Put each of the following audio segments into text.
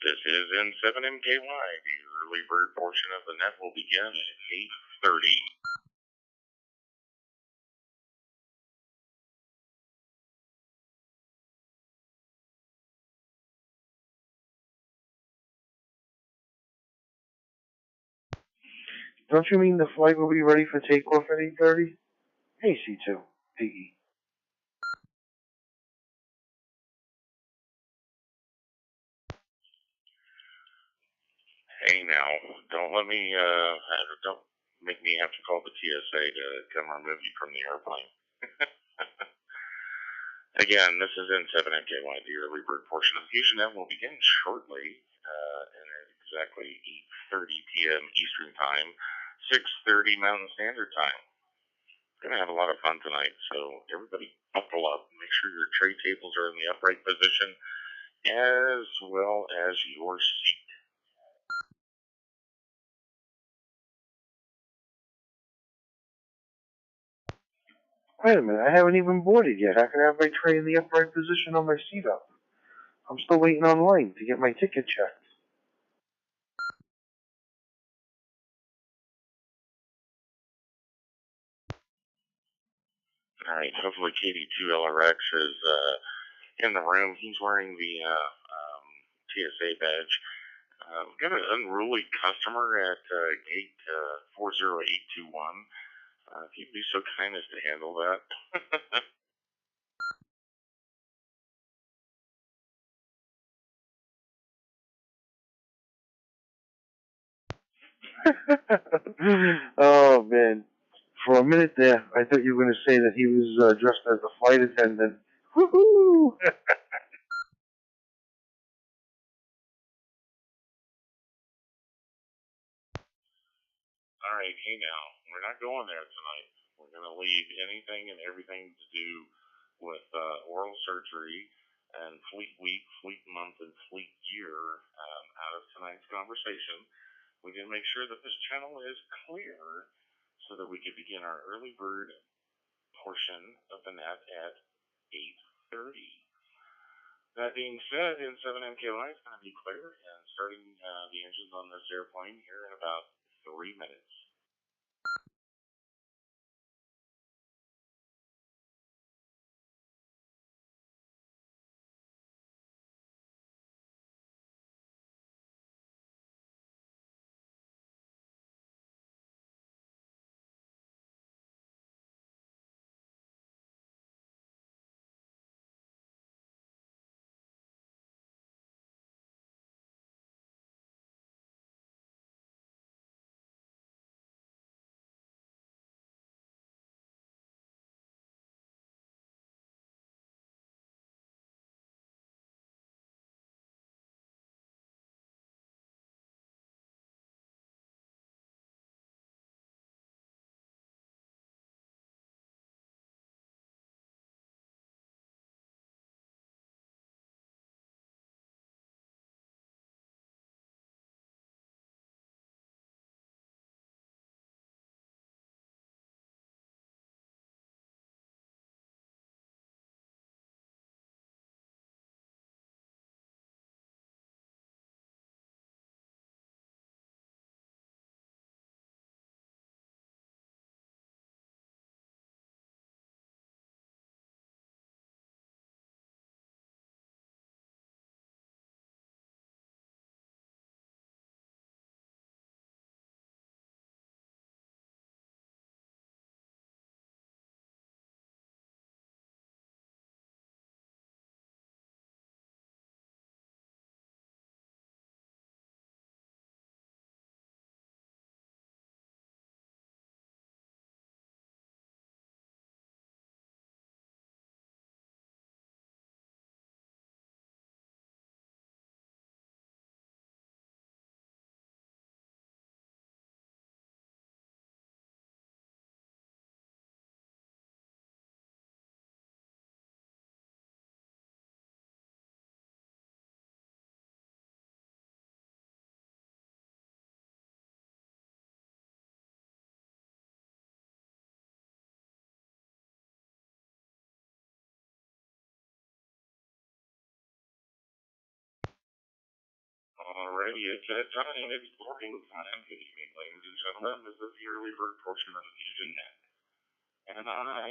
This is N7MKY. The early bird portion of the net will begin at 8:30. Don't you mean the flight will be ready for takeoff at 8:30? Hey, C2, Piggy. Hey now, don't make me have to call the TSA to come remove you from the airplane. Again, this is N7MKY. The early bird portion of FusionNet will begin shortly, and at exactly 8:30 p.m. Eastern Time, 6:30 Mountain Standard Time. We're gonna have a lot of fun tonight, so everybody buckle up. Make sure your tray tables are in the upright position, as well as your seat. Wait a minute, I haven't even boarded yet. How can I have my tray in the upright position on my seat up? I'm still waiting online to get my ticket checked. Alright, hopefully KD2LRX is in the room. He's wearing the TSA badge. We've got an unruly customer at gate 40821. If you'd be so kind as to handle that. Oh, man. For a minute there, I thought you were going to say that he was dressed as a flight attendant. Woohoo! Alright, hey now, we're not going there tonight. We're going to leave anything and everything to do with oral surgery and Fleet Week, Fleet Month, and Fleet Year out of tonight's conversation. We did make sure that this channel is clear so that we could begin our early bird portion of the net at 8:30. That being said, N7MKY is going to be clear and starting the engines on this airplane here in about 3 minutes. Alrighty, it's that time. It's boarding time. Good evening, ladies and gentlemen. This is the early bird portion of the FusionNet. And I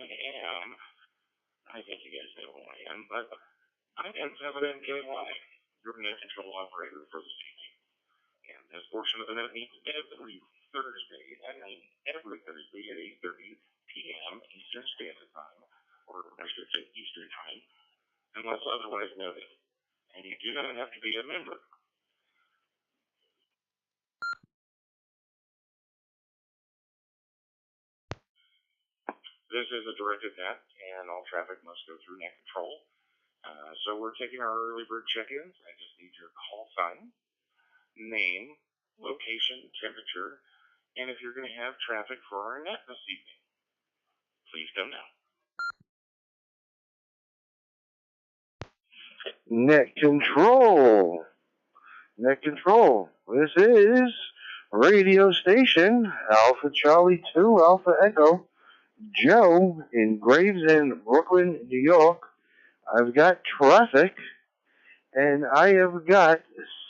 think you guys know who I am, but I am 7MKY, your net control operator for this evening. And this portion of the net means every Thursday, every Thursday at 8:30 p.m. Eastern Standard Time, or I should say Eastern Time, unless otherwise noted. And you do not have to be a member. This is a directed net, and all traffic must go through net control. So we're taking our early bird check-ins. I just need your call sign, name, location, temperature, and if you're going to have traffic for our net this evening. Please come now. Net control. Net control. This is radio station Alpha Charlie 2 Alpha Echo. Joe in Gravesend, Brooklyn, New York. I've got traffic, and I have got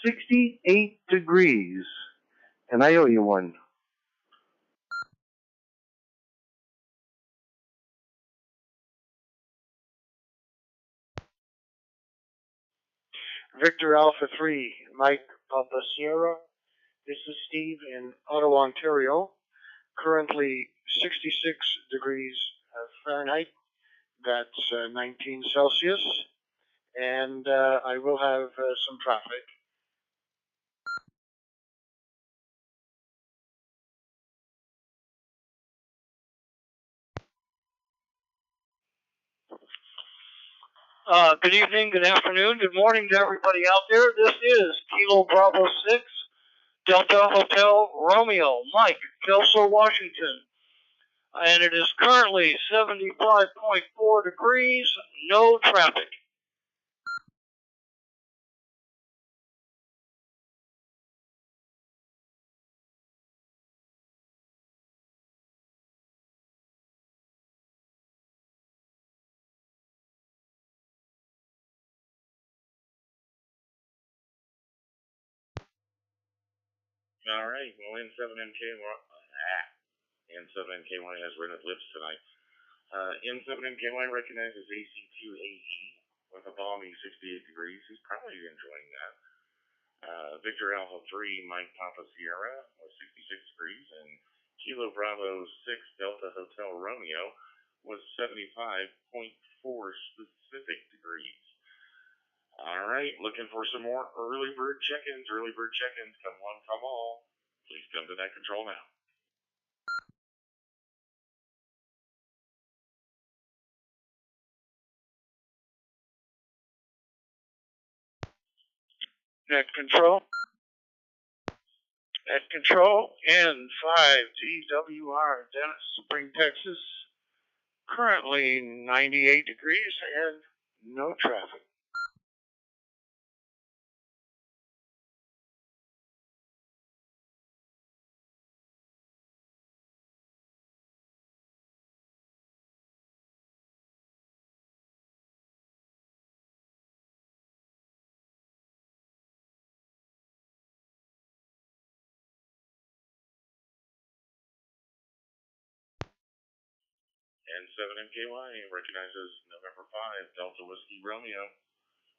68 degrees, and I owe you one. Victor Alpha 3, Mike Papa Sierra. This is Steve in Ottawa, Ontario. Currently 66 degrees Fahrenheit. That's 19 Celsius. And I will have some traffic. Good evening, good afternoon, good morning to everybody out there. This is Kilo Bravo 6, Delta Hotel Romeo, Mike, Kelso, Washington. And it is currently 75.4 degrees, no traffic. All right, well, N7MKY has rented lips tonight. N7MKY recognizes AC2AE with a balmy 68 degrees. He's probably enjoying that. Victor Alpha 3, Mike Papa Sierra was 66 degrees, and Kilo Bravo 6 Delta Hotel Romeo was 75.4 specific degrees. All right, looking for some more early bird check-ins. Early bird check-ins, come one, come all. Please come to net control now. Net control. Net control. N5TWR, Dennis, Spring, Texas. Currently 98 degrees and no traffic. N7MKY recognizes November 5 Delta Whiskey Romeo.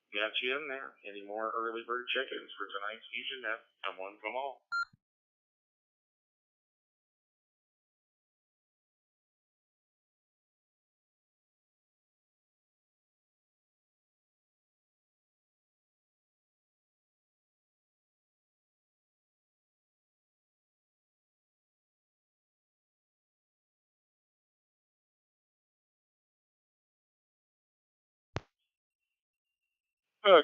Got you in there. Any more early bird check-ins for tonight's FusionNet? Come one, come all.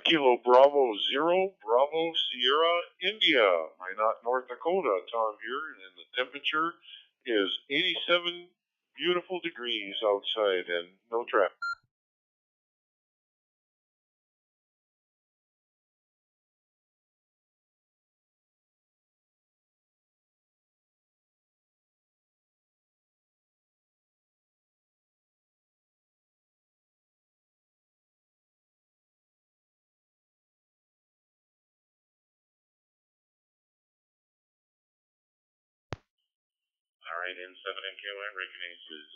Kilo Bravo 0, Bravo Sierra, India. Minot, North Dakota. Tom here, and the temperature is 87 beautiful degrees outside and no traffic. right, N7MKY recognizes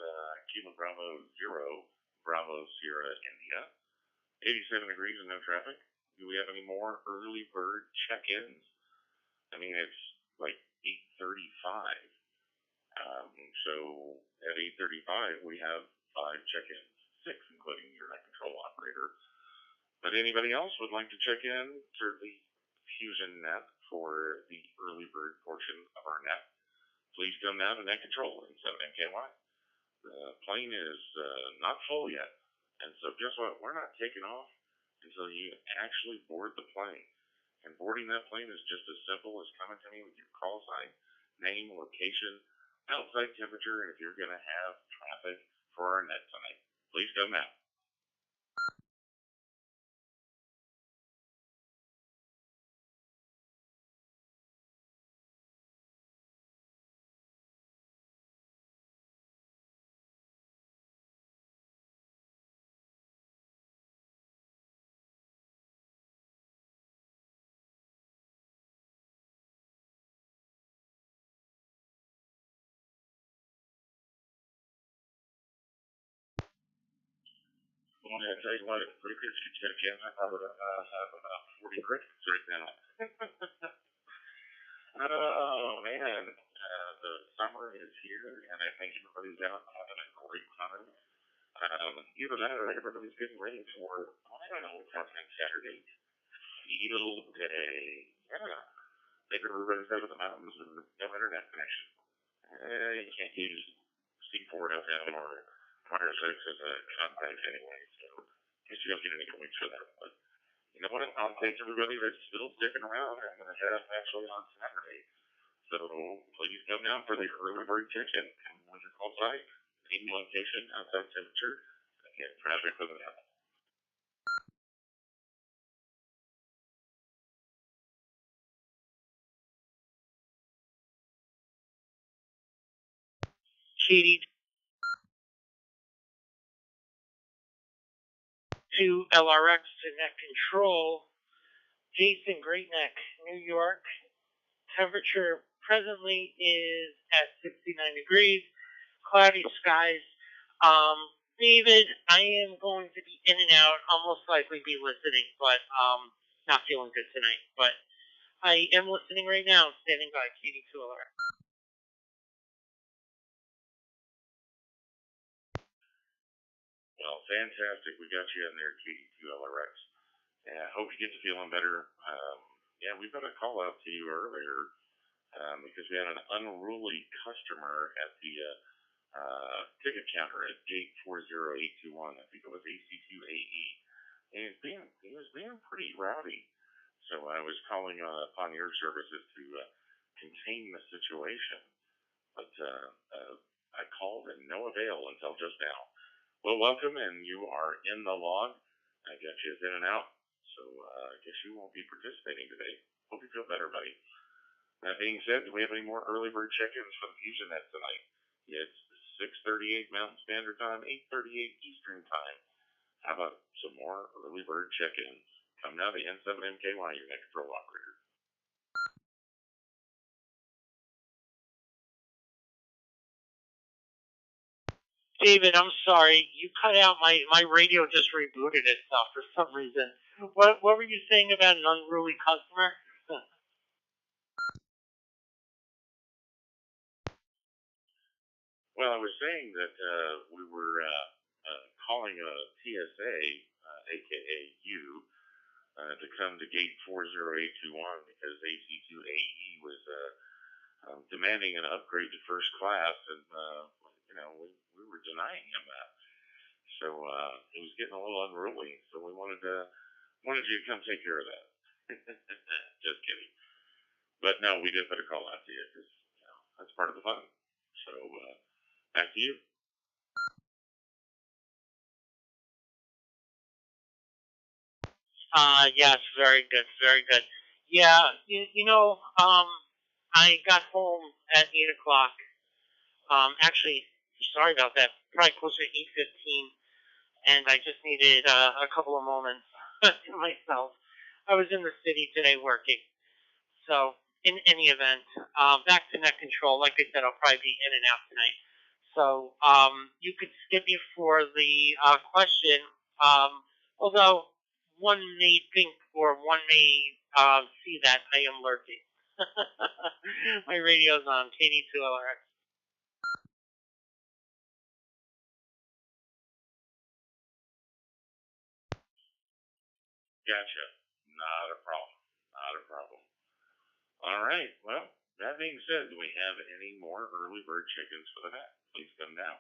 Cuba Bravo 0, Bravo Sierra India. 87 degrees and no traffic. Do we have any more early bird check-ins? I mean, it's like 8:35. So at 8:35, we have 5 check-ins, 6 including your net control operator. But anybody else would like to check in to the FusionNet for the early bird portion of our net, please come now to net control in 7MKY. The plane is not full yet, and so guess what? We're not taking off until you actually board the plane. And boarding that plane is just as simple as coming to me with your call sign, name, location, outside temperature, and if you're going to have traffic for our net tonight. Please come now. Well, I tell you what, if crickets could check in, I probably have about 40 crickets right now. Oh, man. The summer is here, and I think everybody's out having a great time. Either that or everybody's getting ready for, I don't know what's happening Saturday. Field day. Yeah. Maybe everybody's out of the mountains with no internet connection. You can't use C4 FM or Fire 6 as a contact anyway, so I guess you don't get any points for that. But you know what? I'll take everybody that's still sticking around. I'm going to head up actually on Saturday. So please come down for the early bird check-in. Come on your call site, name, location, outside temperature, and get traffic for the net. Katie to LRX to net control. Jason, Great Neck, New York. Temperature presently is at 69 degrees. Cloudy skies. David, I am going to be in and out. I'll most likely be listening, but not feeling good tonight. But I am listening right now, standing by, KD2 LRX. Well, fantastic. We got you in there, KD2 LRX. And I hope you get to feeling better. Yeah, we got a call out to you earlier because we had an unruly customer at the ticket counter at gate 40821. I think it was AC2AE. And he was being pretty rowdy. So I was calling upon your services to contain the situation. But I called and no avail until just now. Well, welcome, and you are in the log. I got you in and out, so I guess you won't be participating today. Hope you feel better, buddy. That being said, do we have any more early bird check-ins for the FusionNet tonight? It's 6:38 Mountain Standard Time, 8:38 Eastern Time. How about some more early bird check-ins? Come now to N7MKY, your net control operator. David, I'm sorry. You cut out my radio just rebooted itself for some reason. What were you saying about an unruly customer? Well, I was saying that we were calling a TSA, aka you, to come to gate 40821 because AC2AE was demanding an upgrade to first class, and we were denying him that. So he was getting a little unruly. So we wanted you to come take care of that. Just kidding. But no, we did put a call out to you because that's part of the fun. So back to you. Yes, very good, very good. Yeah, I got home at 8 o'clock. Actually, sorry about that. Probably closer to 8:15, and I just needed a couple of moments to myself. I was in the city today working, so in any event, back to net control. Like I said, I'll probably be in and out tonight. So you could skip me for the question, although one may think or one may see that I am lurking. My radio's on KD2LRX. Gotcha. Not a problem. Not a problem. All right. Well, that being said, do we have any more early bird chickens for the net? Please come down.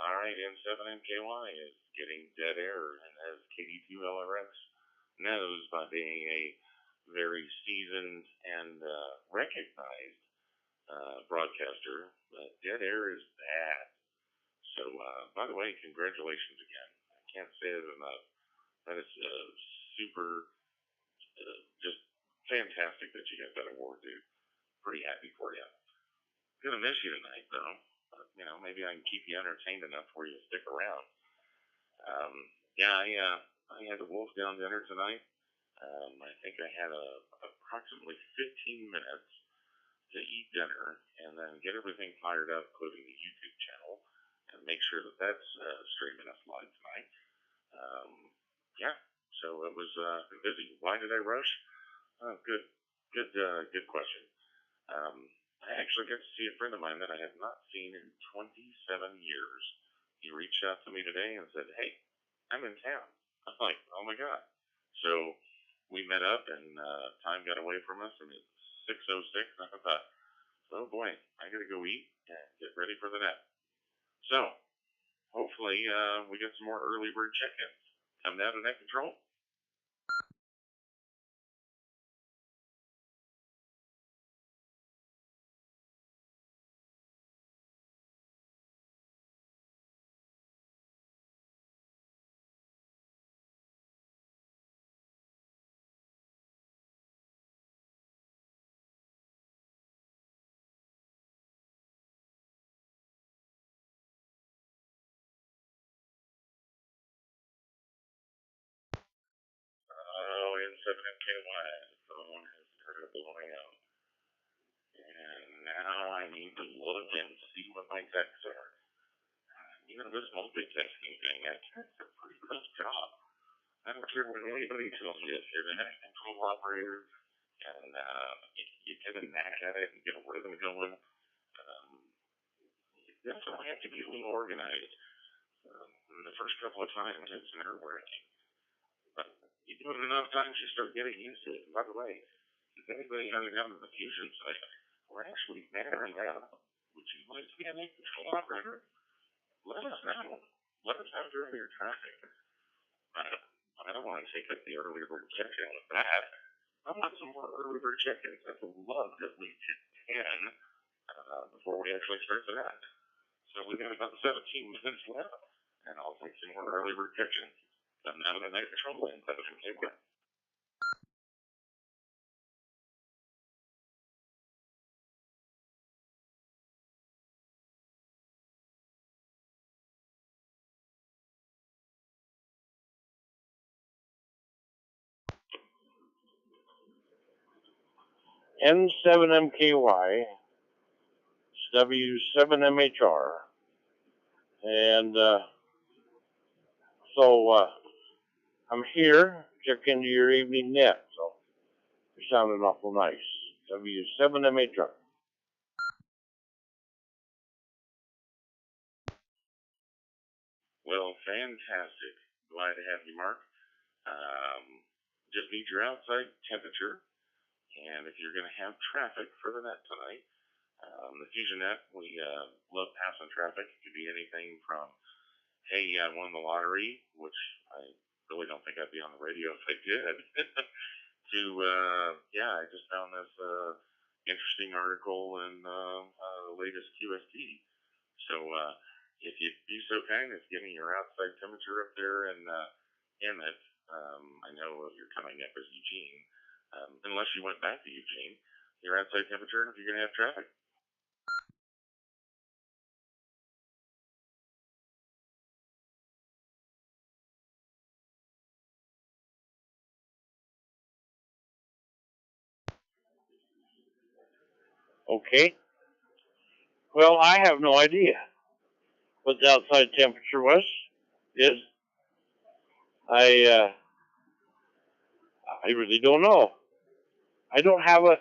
All right, N7MKY is getting dead air, and as KD2LRX knows by being a very seasoned and recognized broadcaster, dead air is bad. So, by the way, congratulations again. I can't say it enough. That is super, just fantastic that you got that award, dude. Pretty happy for you. Gonna miss you tonight, though. But, maybe I can keep you entertained enough for you to stick around. Yeah, I had a wolf down dinner tonight. I think I had approximately 15 minutes to eat dinner and then get everything fired up, including the YouTube channel, and make sure that that's streaming us live tonight. Yeah, so it was busy. Why did I rush? Good question. I actually got to see a friend of mine that I have not seen in 27 years. He reached out to me today and said, "Hey, I'm in town." I'm like, "Oh my god!" So we met up, and time got away from us, and it's 6:06. And I thought, "Oh boy, I gotta go eat and get ready for the net." So hopefully we get some more early bird check-ins. Come down to Net Control. Oh, N7MKY, the phone has started blowing out. And now I need to look and see what my texts are. This multitasking thing, that's a pretty tough job. I don't care what anybody tells you. If you're the net control operator and you get a knack at it and get a rhythm going, you definitely have to be a little organized. The first couple of times, it's nerve-wracking. But you do it enough times, you start getting used to it. And by the way, if anybody hasn't gotten to the Fusion site, we're actually there now. Would you like to be a net control operator? Let us know. Let us know during your traffic. I don't want to take up the early bird check-in with that. I want some more early bird check-ins. I'd love to at least hit 10 before we actually start the net. So we've got about 17 minutes left, and I'll take some more early bird check-ins. I'm now in the Net Control lane, but I'm okay. N7MKY, W7MHR, and so I'm here, check into your evening net, so you're sounding awful nice. W7MHR. Well, fantastic. Glad to have you, Mark. Just need your outside temperature, and if you're going to have traffic for the net tonight, the FusionNet, we love passing traffic. It could be anything from, "Hey, I won the lottery," which I really don't think I'd be on the radio if I did, to, "Yeah, I just found this interesting article in the latest QST." So if you'd be so kind as give me your outside temperature up there and in it. I know you're coming up as Eugene, unless you went back to Eugene. Your outside temperature, and if you're going to have traffic. Okay. Well, I have no idea what the outside temperature is. I really don't know. I don't have a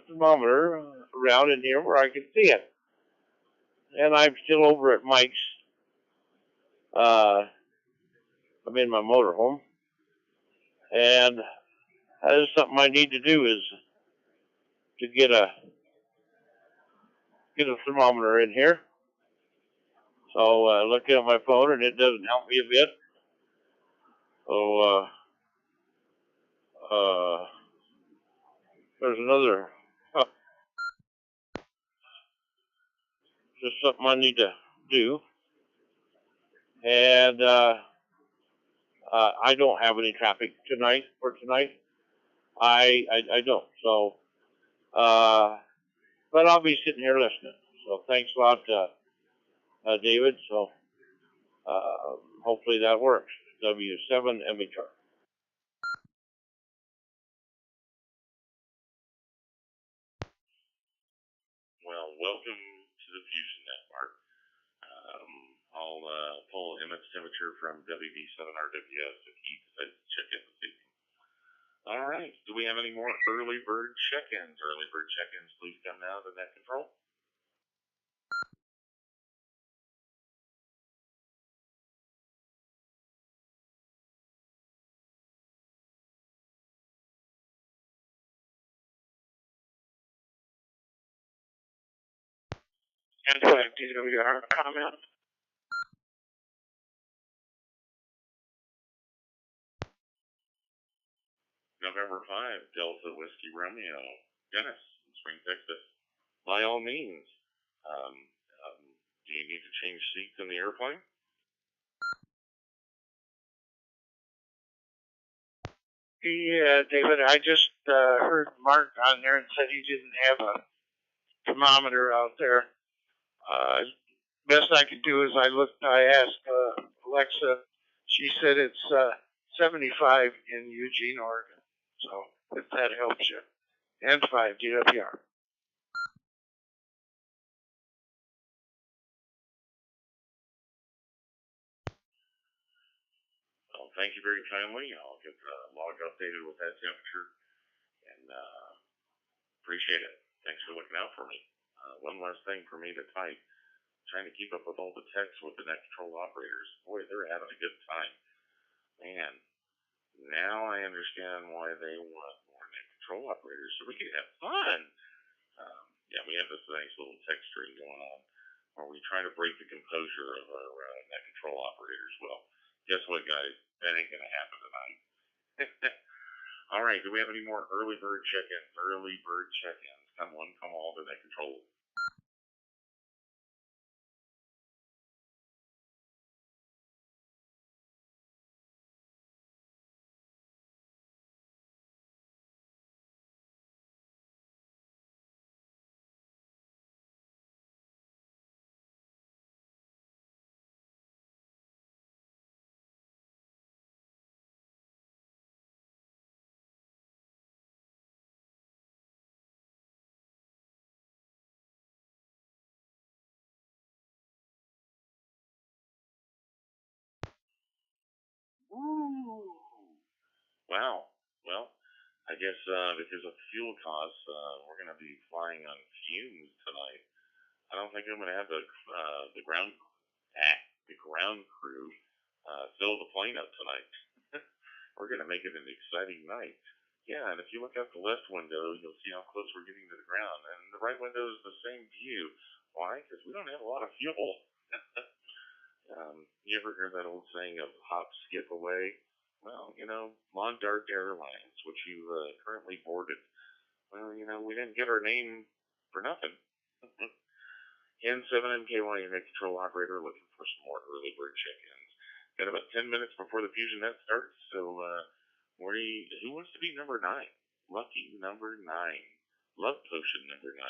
thermometer around in here where I can see it. And I'm still over at Mike's. I'm in my motorhome, and that is something I need to do is to get a thermometer in here. So looking at my phone, and it doesn't help me a bit. So there's another. Just something I need to do, and I don't have any traffic tonight. I don't. So, but I'll be sitting here listening. So thanks a lot, David. So hopefully that works. W7 MHR. Well, welcome to the FusionNet, Mark. I'll pull Emmett's temperature from WB7RWS if he decides to check in this evening. All right. Do we have any more early bird check-ins? Early bird check-ins, please come now to net control. And DWR comment. November 5, Delta Whiskey Romeo. Dennis in Spring, Texas. By all means. Do you need to change seats in the airplane? Yeah, David, I just heard Mark on there and said he didn't have a thermometer out there. Best I could do is I asked Alexa. She said it's 75 in Eugene, Oregon. So if that helps you. And 5 DWR. Well, thank you very kindly. I'll get the log updated with that temperature, and appreciate it. Thanks for looking out for me. One last thing for me to type. Trying to keep up with all the texts with the net control operators. Boy, they're having a good time. Man, now I understand why they want more net control operators, so we can have fun. Yeah, we have this nice little text string going on where we try to break the composure of our net control operators. Well, guess what, guys? That ain't going to happen tonight. All right, do we have any more early bird check-ins? Early bird check-ins. Come on, come all to net control. Ooh. Wow. Well, I guess because of fuel costs, we're going to be flying on fumes tonight. I don't think I'm going to have the ground crew fill the plane up tonight. We're going to make it an exciting night. Yeah, and if you look out the left window, you'll see how close we're getting to the ground. And the right window is the same view. Why? Because we don't have a lot of fuel. You ever heard that old saying of hop, skip away? Well, Mondart Airlines, which you currently boarded. Well, we didn't get our name for nothing. N7MKY Net Control Operator looking for some more early bird check-ins. Got about 10 minutes before the FusionNet starts, so who wants to be number 9? Lucky number 9. Love Potion number 9.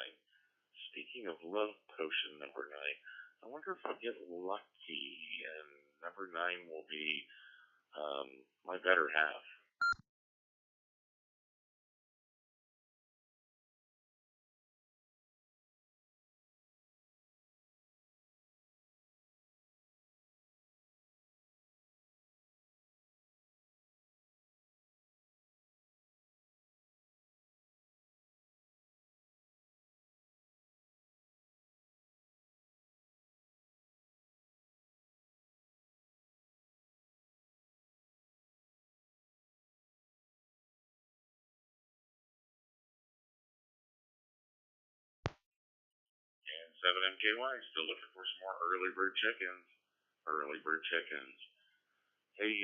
Speaking of Love Potion number 9, I wonder if I'll get lucky and number 9 will be my better half. And 7MKY still looking for some more early bird check-ins. Early bird check-ins. Hey,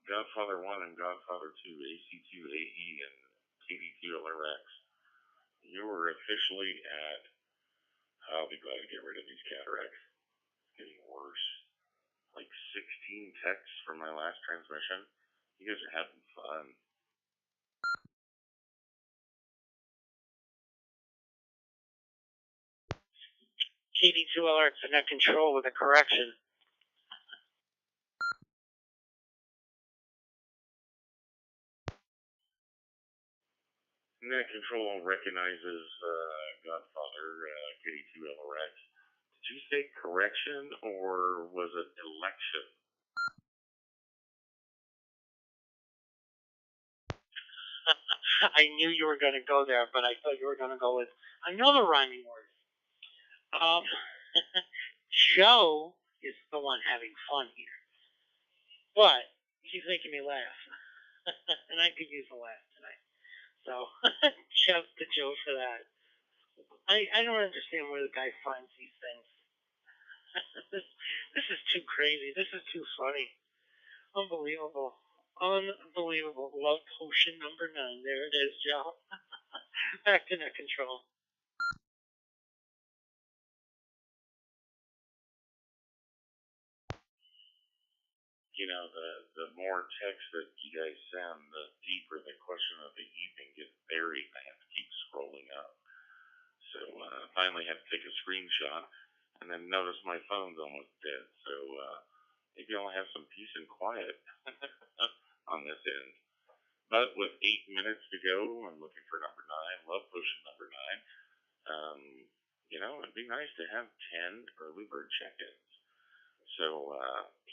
Godfather 1 and Godfather 2, AC2AE and KD2LRX, you were officially at, I'll be glad to get rid of these cataracts. It's getting worse. Like 16 texts from my last transmission. You guys are having fun. KD2LRX Net Control with a correction. Net Control recognizes Godfather KD2LRX. Did you say correction or was it election? I knew you were going to go there, but I thought you were going to go with another rhyming word. Joe is the one having fun here. But she's making me laugh. And I could use a laugh tonight. So, shouts to Joe for that. I don't understand where the guy finds these things. this is too crazy. This is too funny. Unbelievable. Unbelievable. Love Potion number 9. There it is, Joe. Back to Net Control. You know, the more text that you guys send, the deeper the question of the evening gets buried. I have to keep scrolling up. So finally had to take a screenshot and then notice my phone's almost dead. So maybe I'll have some peace and quiet on this end. But with 8 minutes to go, I'm looking for number 9, Love Potion number 9. You know, it'd be nice to have 10 early bird check-ins. So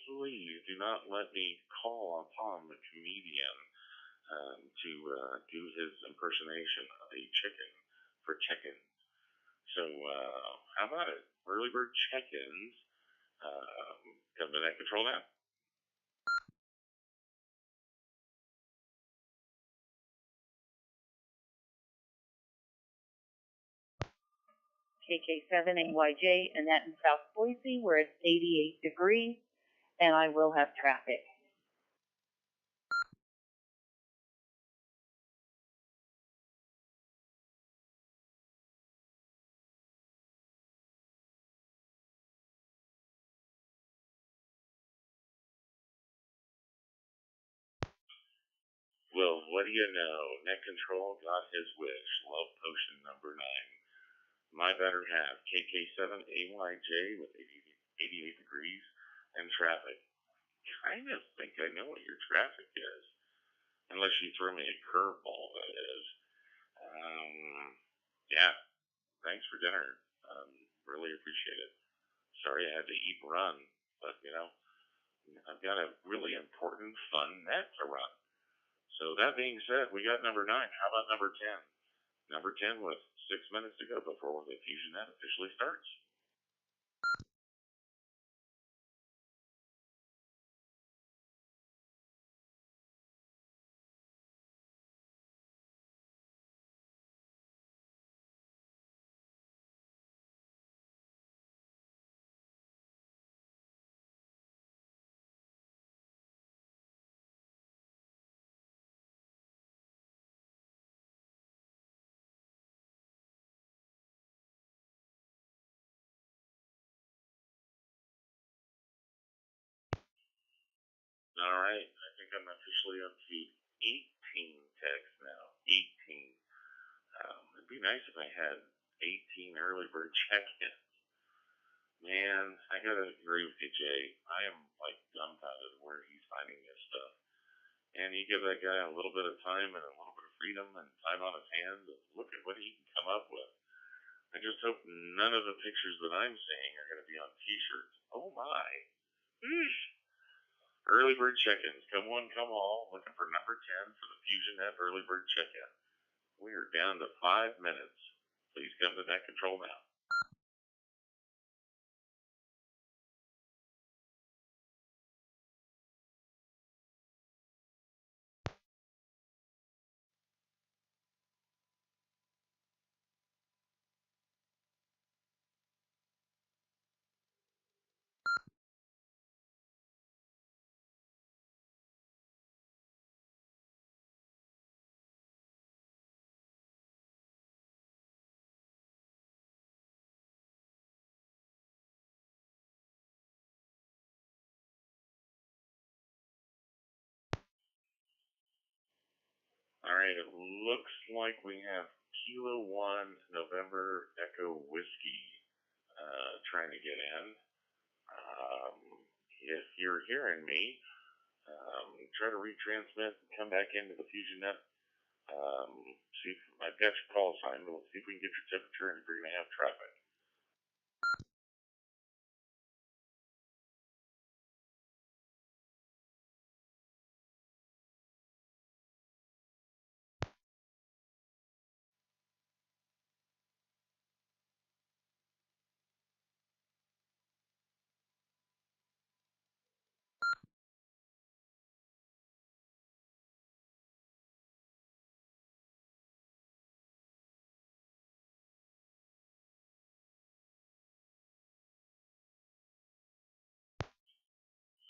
please do not let me call upon the comedian to do his impersonation of a chicken for check-in. So how about it? Early bird check-ins. Come to Net Control now. KK7AYJ, Annette in South Boise, where it's 88 degrees, and I will have traffic. Well, what do you know? Net Control got his wish. Love Potion number 9. My better half, KK7AYJ with 88 degrees and traffic. Kind of think I know what your traffic is. Unless you throw me a curveball, that is. Yeah, thanks for dinner. Really appreciate it. Sorry I had to eat and run, but you know, I've got a really important, fun net to run. So that being said, we got number 9. How about number 10? Number 10 with 6 minutes to go before the FusionNet officially starts. All right, I think I'm officially up to 18 texts now. 18. It'd be nice if I had 18 early bird check-ins. Man, I gotta agree with you, Jay. I am like dumbfounded where he's finding this stuff. And you give that guy a little bit of time and a little bit of freedom and time on his hands, and look at what he can come up with. I just hope none of the pictures that I'm seeing are going to be on T-shirts. Oh my. Early bird check-ins. Come one, come all. Looking for number 10 for the FusionNet early bird check-in. We are down to 5 minutes. Please come to net control now. All right, it looks like we have Kilo 1 November Echo Whiskey trying to get in. If you're hearing me, try to retransmit and come back into the FusionNet. See if I've got your call sign. We'll see if we can get your temperature and if you're going to have traffic.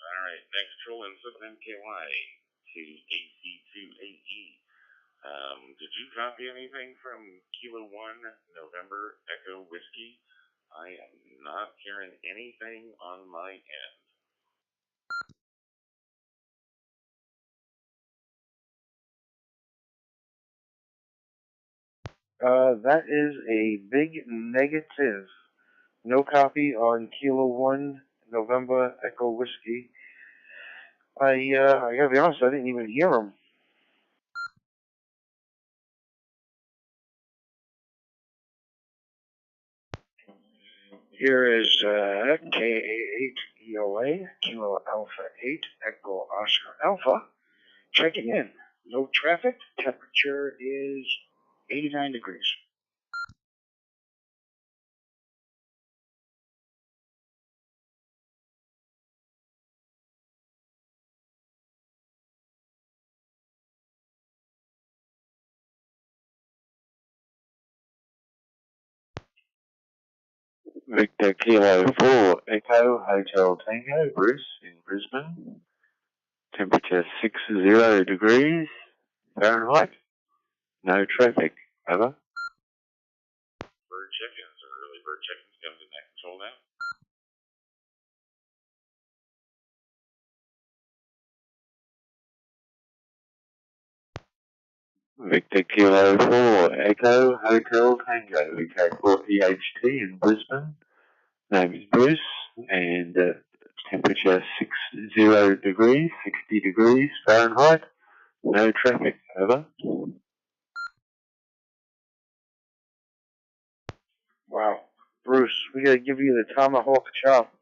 All right, next control input MKY to AC2AE. Did you copy anything from Kilo 1 November Echo Whiskey? I am not hearing anything on my end. That is a big negative. No copy on Kilo 1 November Echo Whiskey. I gotta be honest, I didn't even hear him. Here is KA8EOA, Kilo Alpha 8, Echo Oscar Alpha, checking in. No traffic, temperature is 89 degrees. Victor Kilo 4, Echo Hotel Tango, Bruce in Brisbane. Temperature 60 degrees Fahrenheit. No traffic. Over. Bird check-ins or early bird check-ins come to net control now. Victor Kilo 4, Echo Hotel Tango, UK4 EHT in Brisbane. Name is Bruce, and temperature 60 degrees, 60 degrees Fahrenheit. No traffic. Over. Wow. Bruce, we gotta give you the tomahawk chop.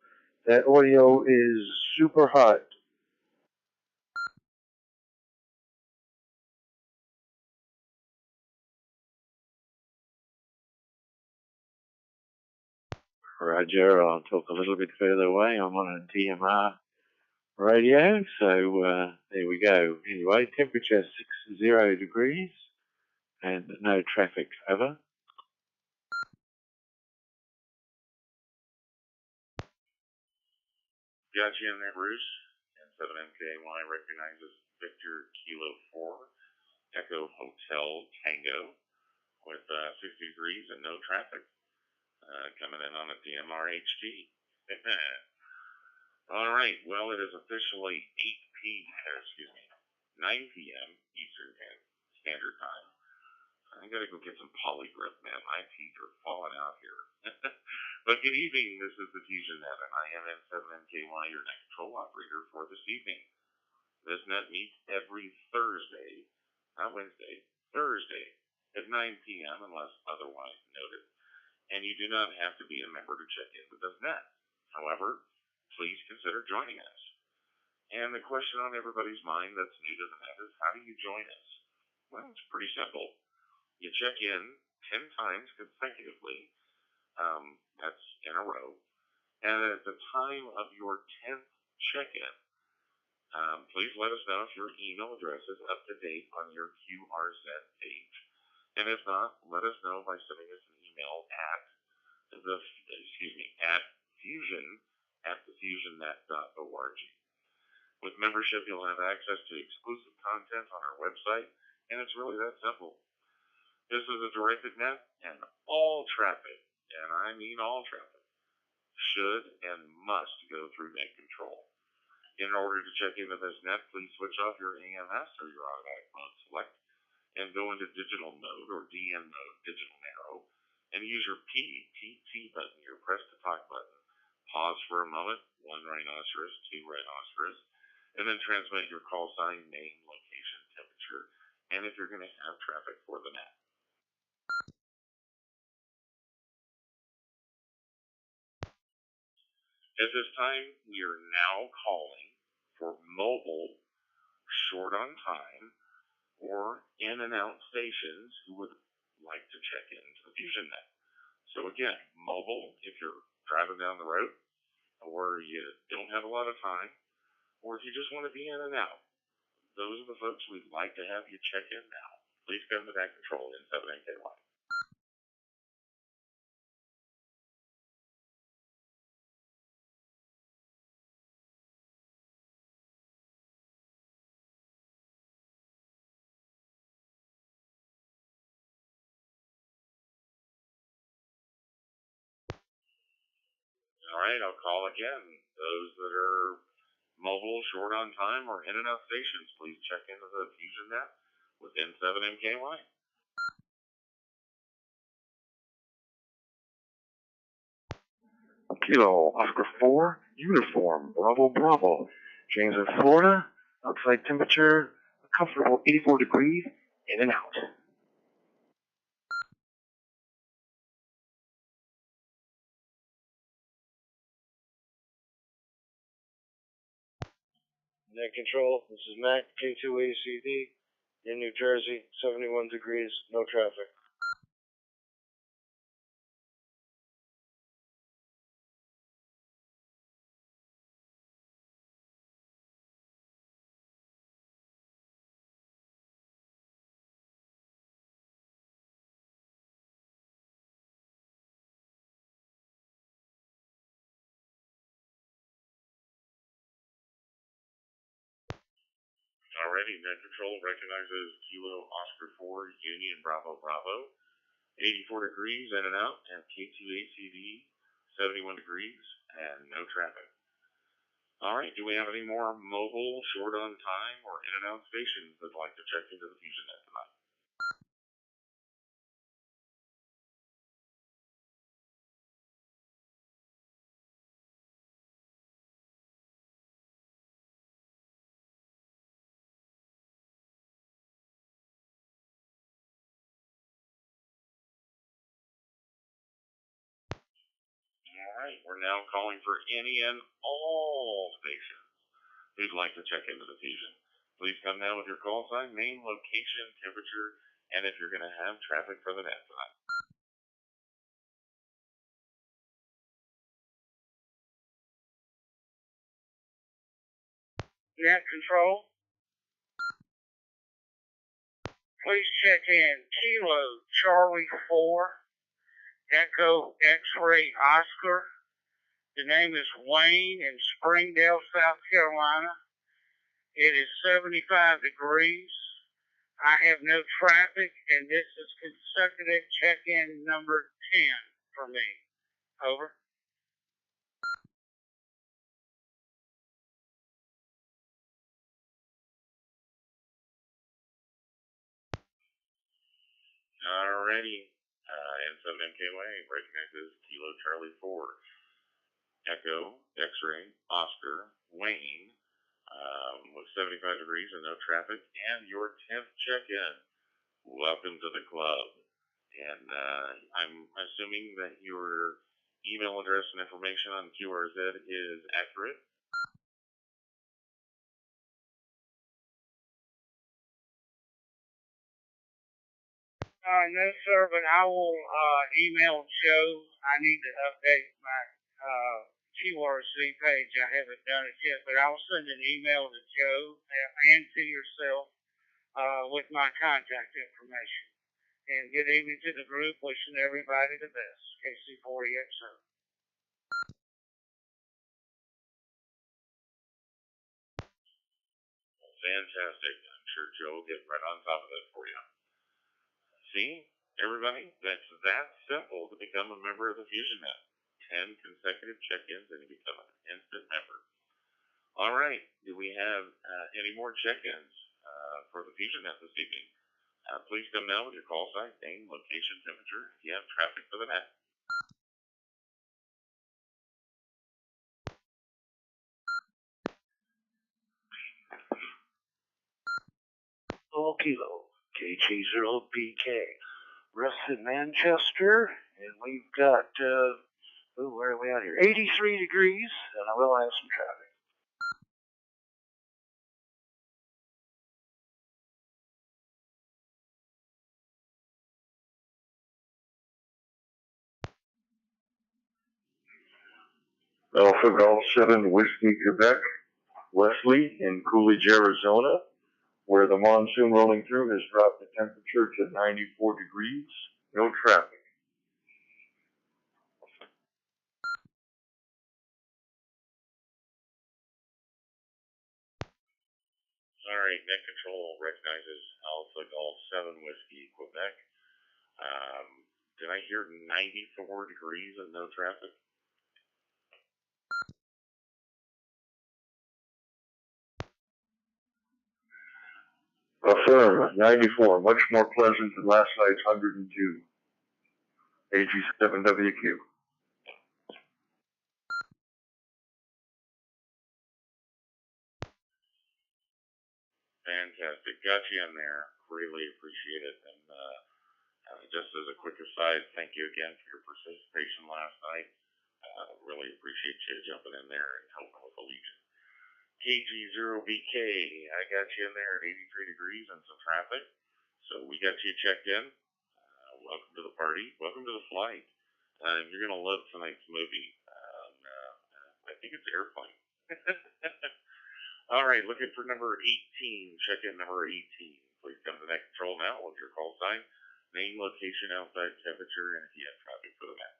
That audio is super hot. Roger, I'll talk a little bit further away. I'm on a DMR radio, so there we go. Anyway, temperature 60 degrees and no traffic. Over. Got you in there, Bruce. And 7MKY recognizes Victor Kilo 4, Echo Hotel Tango with 60 degrees and no traffic coming in on a DMR HT. All right, well, it is officially 9 p.m. Eastern Standard Time. I gotta go get some polygrip, man. My teeth are falling out here. But good evening, this is the FusionNet, and I am N7MKY, your net control operator for this evening. This net meets every Thursday, not Wednesday, Thursday at 9 p.m. unless otherwise noted. And you do not have to be a member to check in with this net. However, please consider joining us. And the question on everybody's mind that's new to the net is, how do you join us? Well, it's pretty simple. You check in 10 times consecutively, that's in a row, and at the time of your 10th check-in, please let us know if your email address is up to date on your QRZ page. And if not, let us know by sending us an email at fusion@thefusionnet.org. With membership, you'll have access to exclusive content on our website, and it's really that simple. This is a directed net, and all traffic, and I mean all traffic, should and must go through net control. In order to check into this net, please switch off your AMS or your automatic mode select and go into digital mode or DN mode, digital narrow, and use your PTT button, your press to talk button. Pause for a moment, 1 rhinoceros, 2 rhinoceros, and then transmit your call sign, name, location, temperature, and if you're going to have traffic for the net. At this time, we are now calling for mobile, short on time, or in and out stations who would like to check into the FusionNet. So again, mobile if you're driving down the road, or you don't have a lot of time, or if you just want to be in and out. Those are the folks we'd like to have you check in now. Please come to that control in 7NKY. All right, I'll call again. Those that are mobile, short on time, or in and out stations, please check into the FusionNet within 7MKY. Kilo Oscar 4, uniform, Bravo Bravo. Janesville, Florida. Outside temperature, a comfortable 84 degrees, in and out. Net control, this is Mac, K2ACD, in New Jersey, 71 degrees, no traffic. Alrighty, net control recognizes Kilo Oscar 4, Union Bravo Bravo, 84 degrees in and out, and K2ACD, 71 degrees, and no traffic. Alright, do we have any more mobile, short on time, or in and out stations that'd like to check into the FusionNet tonight? Alright, we're now calling for any and all stations who'd like to check into the Fusion. Please come now with your call sign, name, location, temperature, and if you're going to have traffic for the net tonight. Net control. Please check in Kilo Charlie 4, Echo X-Ray Oscar. The name is Wayne in Springdale, South Carolina. It is 75 degrees. I have no traffic, and this is consecutive check-in number 10 for me. Over. Alrighty. And 7MKY recognizes Kilo Charlie 4. Echo, X-Ray, Oscar, Wayne, with 75 degrees and no traffic, and your 10th check-in. Welcome to the club. And I'm assuming that your email address and information on QRZ is accurate. No, sir, but I will email Joe. I need to update my QRZ page. I haven't done it yet, but I'll send an email to Joe and to yourself with my contact information. And good evening to the group. Wishing everybody the best. KC40XO. Fantastic. I'm sure Joe will get right on top of that for you. See, everybody, that's that simple to become a member of the FusionNet. 10 consecutive check-ins and you become an instant member. All right, do we have any more check-ins for the FusionNet this evening? Please come now with your call sign, name, location, temperature, if you have traffic for the net. Kilo, KG0BK. Rustin, Manchester, and we've got, where are we out here? 83 degrees, and I will have some traffic. Alpha Golf 7 Whiskey, Quebec, Wesley in Coolidge, Arizona, where the monsoon rolling through has dropped the temperature to 94 degrees, no traffic. All right, net control recognizes Alpha Golf 7 Whiskey, Quebec. Did I hear 94 degrees and no traffic? Affirm, 94, much more pleasant than last night's 102. AG7WQ. Fantastic. Got you in there. Really appreciate it. And just as a quick aside, thank you again for your participation last night. Really appreciate you jumping in there and helping with the Legion. KG0BK, I got you in there at 83 degrees and some traffic. So we got you checked in. Welcome to the party. Welcome to the flight. You're going to love tonight's movie. I think it's Airplane. All right, looking for number 18. Check in number 18. Please come to net control now with your call sign, name, location, outside temperature, and if you have traffic for the map.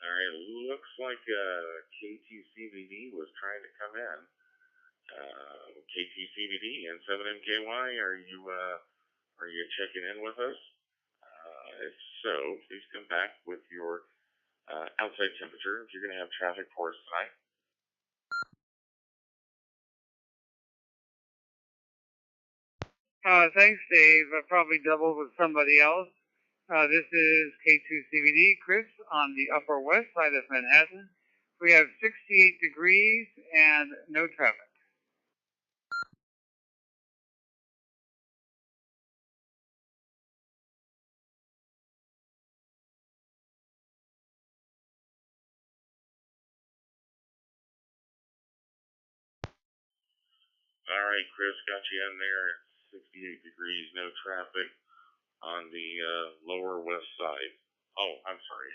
All right, looks like KTCVD was trying to come in. KTCVD and 7MKY, are you checking in with us? If so, please come back with your outside temperature if you're going to have traffic for us tonight. Thanks, Dave. I probably doubled with somebody else. This is K2CVD, Chris, on the Upper West Side of Manhattan. We have 68 degrees and no traffic. All right, Chris, got you in there at 68 degrees, no traffic on the lower west side. Oh, I'm sorry.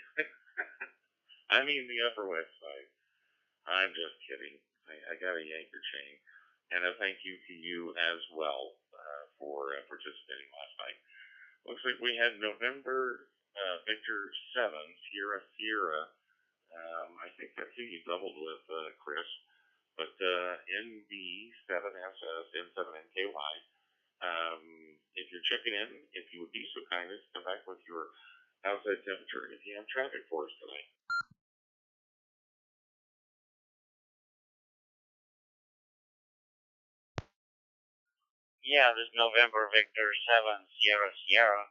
I mean the upper west side. I'm just kidding. I got a yanker chain. And a thank you to you as well for participating last night. Looks like we had November Victor 7, Sierra Sierra, I think that's who you doubled with, Chris. But NB7SS, N7NKY, if you're checking in, if you would be so kind as to come back with your outside temperature and if you have traffic for us tonight. Yeah, this November Victor 7 Sierra Sierra.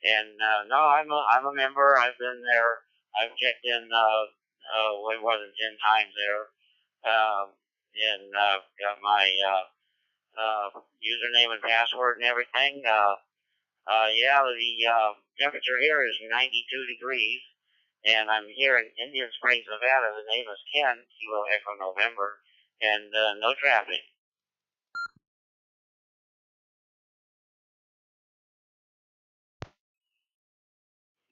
And no, I'm a member. I've been there. I've checked in way more than 10 times there. And got my username and password and everything. Yeah, the temperature here is 92 degrees. And I'm here in Indian Springs, Nevada. The name is Ken, Kilo Echo November, and no traffic.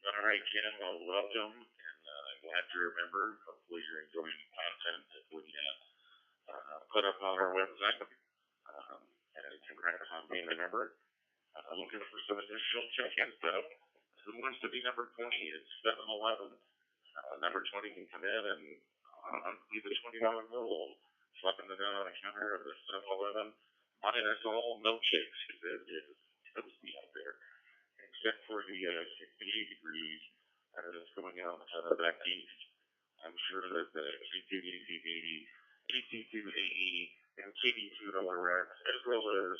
All right, Ken, well, welcome, and I'm glad you're a member. Hopefully you're enjoying the content that we put up on our website. And congrats on being a member. Looking for some additional check-ins, though. Who wants to be number 20? It's 7-Eleven. Number 20 can come in and be the $20 bill, slapping it down on the counter of the 7-Eleven, minus all milkshakes, because it is toasty out there, except for the 68 degrees that is going out back east. I'm sure that the C2DCB, EC2AE, and CD2RX, as well as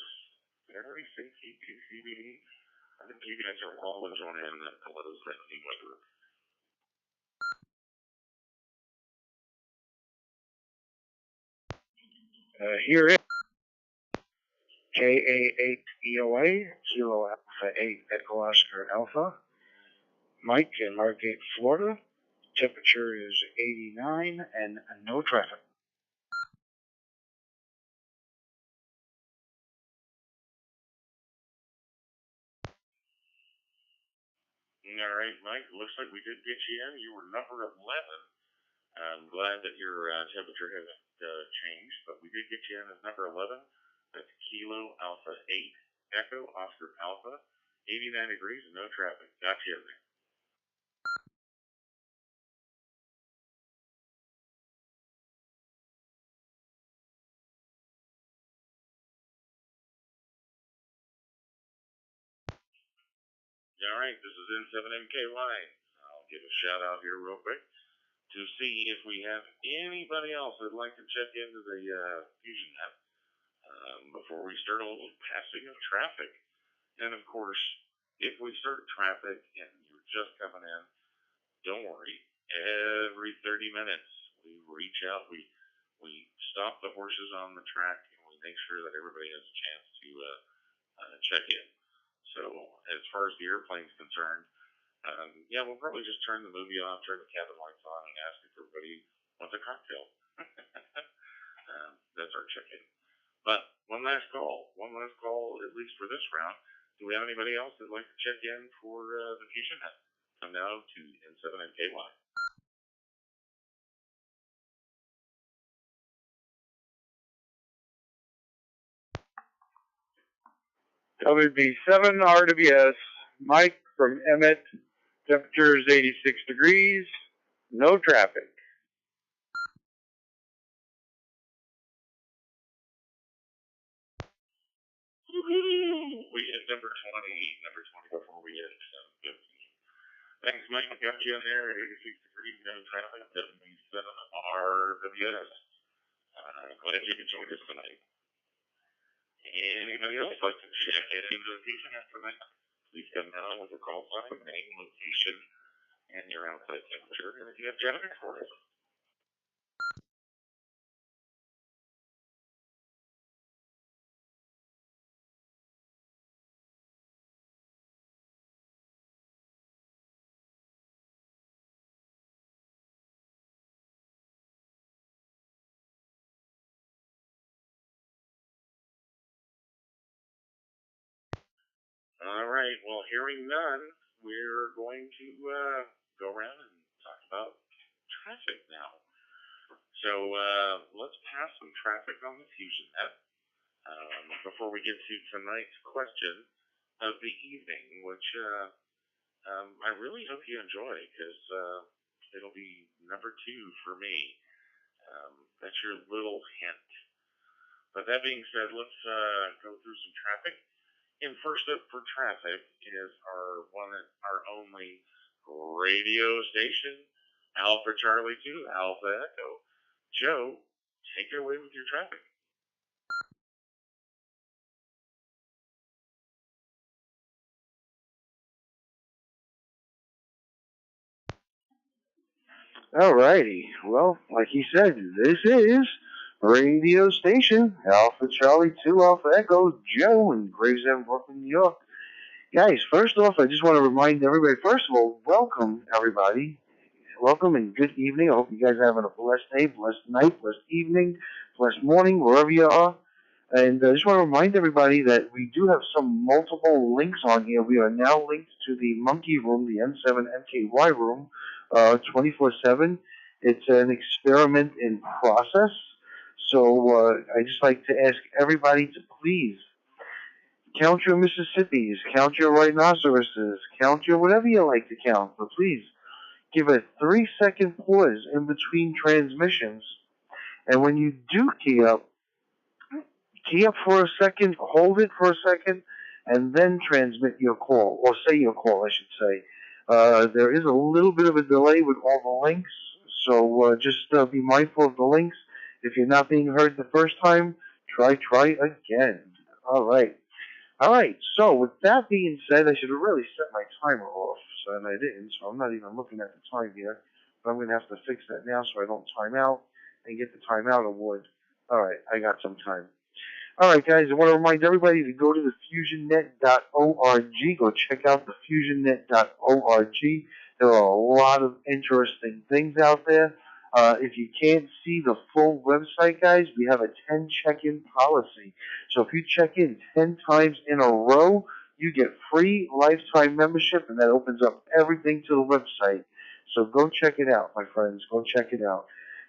very CT2CBD, I think you guys are all enjoying that below 70 weather. Here is KA8EOA, Kilo Alpha 8 Echo Oscar Alpha. Mike in Margate, Florida. Temperature is 89 and no traffic. All right, Mike, looks like we did get you in. You were number 11. I'm glad that your temperature hasn't changed, but we did get you in as number 11. That's Kilo Alpha 8, Echo Oscar Alpha, 89 degrees and no traffic. Got you in there. All right, this is N7NKY. I'll give a shout out here real quick to see if we have anybody else that'd like to check into the FusionNet before we start a little passing of traffic. And of course, if we start traffic and you're just coming in, don't worry. Every 30 minutes, we reach out, we stop the horses on the track, and we make sure that everybody has a chance to check in. So as far as the airplane's concerned, yeah, we'll probably just turn the movie off, turn the cabin lights on, and ask if everybody wants a cocktail. That's our check-in. But one last call, at least for this round. Do we have anybody else that'd like to check in for the FusionNet? Come now to N7NKY. WB7 RWS, Mike from Emmett. Temperature is 86 degrees, no traffic. We hit number 20 before we hit 715. Thanks, Mike. Got you in there. 86 degrees, no traffic. WB7 RWS. Glad you could join us tonight. Anybody else like to check in into the FusionNet tonight? Please come down with your call sign, name, location, and your outside temperature, and if you have traffic for us. All right, well, hearing none, we're going to go around and talk about traffic now. So let's pass some traffic on the FusionNet before we get to tonight's question of the evening, which I really hope you enjoy, because it'll be number 2 for me. That's your little hint. But that being said, let's go through some traffic. And first up for traffic is our only radio station, Alpha Charlie 2, Alpha Echo. Joe, take it away with your traffic. Alrighty. Well, like he said, this is radio station Alpha Charlie 2 Alpha Echo, Joe in Gravesend, Brooklyn, New York. Guys, first off, I just want to remind everybody, first of all, welcome everybody. Welcome and good evening. I hope you guys are having a blessed day, blessed night, blessed evening, blessed morning, wherever you are. And I just want to remind everybody that we do have some multiple links on here. We are now linked to the Monkey Room, the N7MKY room, 24/7. It's an experiment in process. So I just like to ask everybody to please count your Mississippis, count your rhinoceroses, count your whatever you like to count. But please give a 3-second pause in between transmissions. And when you do key up for a second, hold it for a second, and then transmit your call, or say your call, I should say. There is a little bit of a delay with all the links, so just be mindful of the links. If you're not being heard the first time, try again. All right, so with that being said, I should have really set my timer off, and I didn't, so I'm not even looking at the time here. But I'm going to have to fix that now so I don't time out and get the timeout award. All right, I got some time. All right, guys, I want to remind everybody to go to the FusionNet.org. Go check out the FusionNet.org. There are a lot of interesting things out there. If you can't see the full website, guys, we have a 10 check-in policy. So if you check in 10 times in a row, you get free lifetime membership, and that opens up everything to the website. So go check it out, my friends. Go check it out.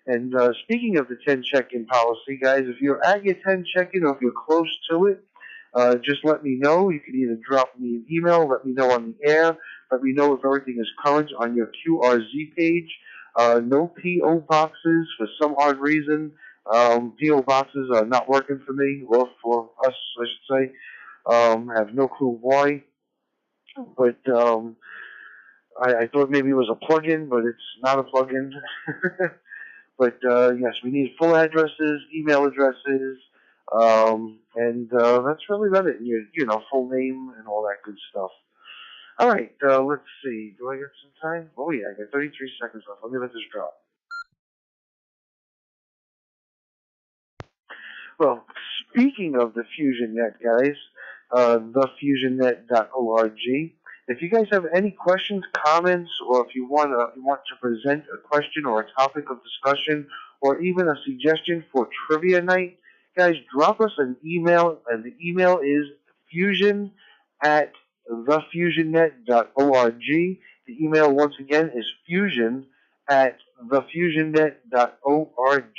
And speaking of the 10 check-in policy, guys, if you're at your 10 check-in or if you're close to it, just let me know. You can either drop me an email, let me know on the air, let me know if everything is current on your QRZ page. No P.O. boxes for some odd reason. P.O. boxes are not working for me, or for us, I should say. I have no clue why. But I thought maybe it was a plug-in, but it's not a plug-in. But yes, we need full addresses, email addresses, and that's really about it. You know, full name and all that good stuff. All right, let's see. Do I get some time? Oh yeah, I got 33 seconds left. Let me let this drop. Well, speaking of the FusionNet, guys, thefusionnet.org. If you guys have any questions, comments, or if you want to present a question or a topic of discussion, or even a suggestion for trivia night, guys, drop us an email, and the email is fusion@thefusionnet.org. The email, once again, is fusion@thefusionnet.org.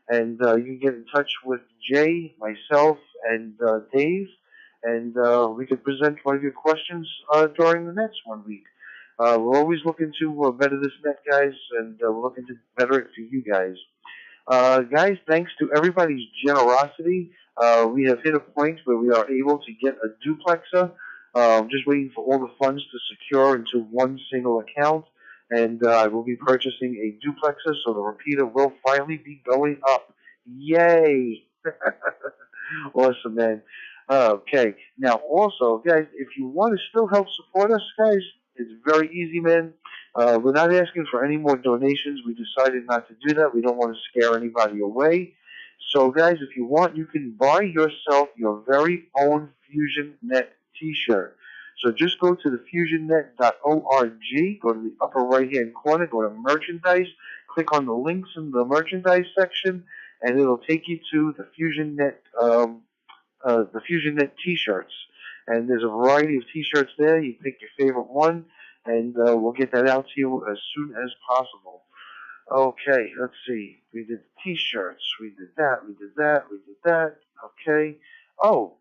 And you can get in touch with Jay, myself, and Dave, and we could present one of your questions during the next 1 week. We're always looking to better this net, guys, and we're looking to better it for you guys. Guys, thanks to everybody's generosity, we have hit a point where we are able to get a duplexer. Just waiting for all the funds to secure into one single account. And I will be purchasing a duplexer, so the repeater will finally be going up. Yay! Awesome, man. Okay. Now, also, guys, if you want to still help support us, guys, it's very easy, man. We're not asking for any more donations. We decided not to do that. We don't want to scare anybody away. So, guys, if you want, you can buy yourself your very own FusionNet t-shirt. So just go to the FusionNet.org, go to the upper right-hand corner, go to Merchandise, click on the links in the Merchandise section, and it'll take you to the FusionNet t-shirts. And there's a variety of t-shirts there. You pick your favorite one, and we'll get that out to you as soon as possible. Okay, let's see. We did t-shirts. We did that. Okay. Oh,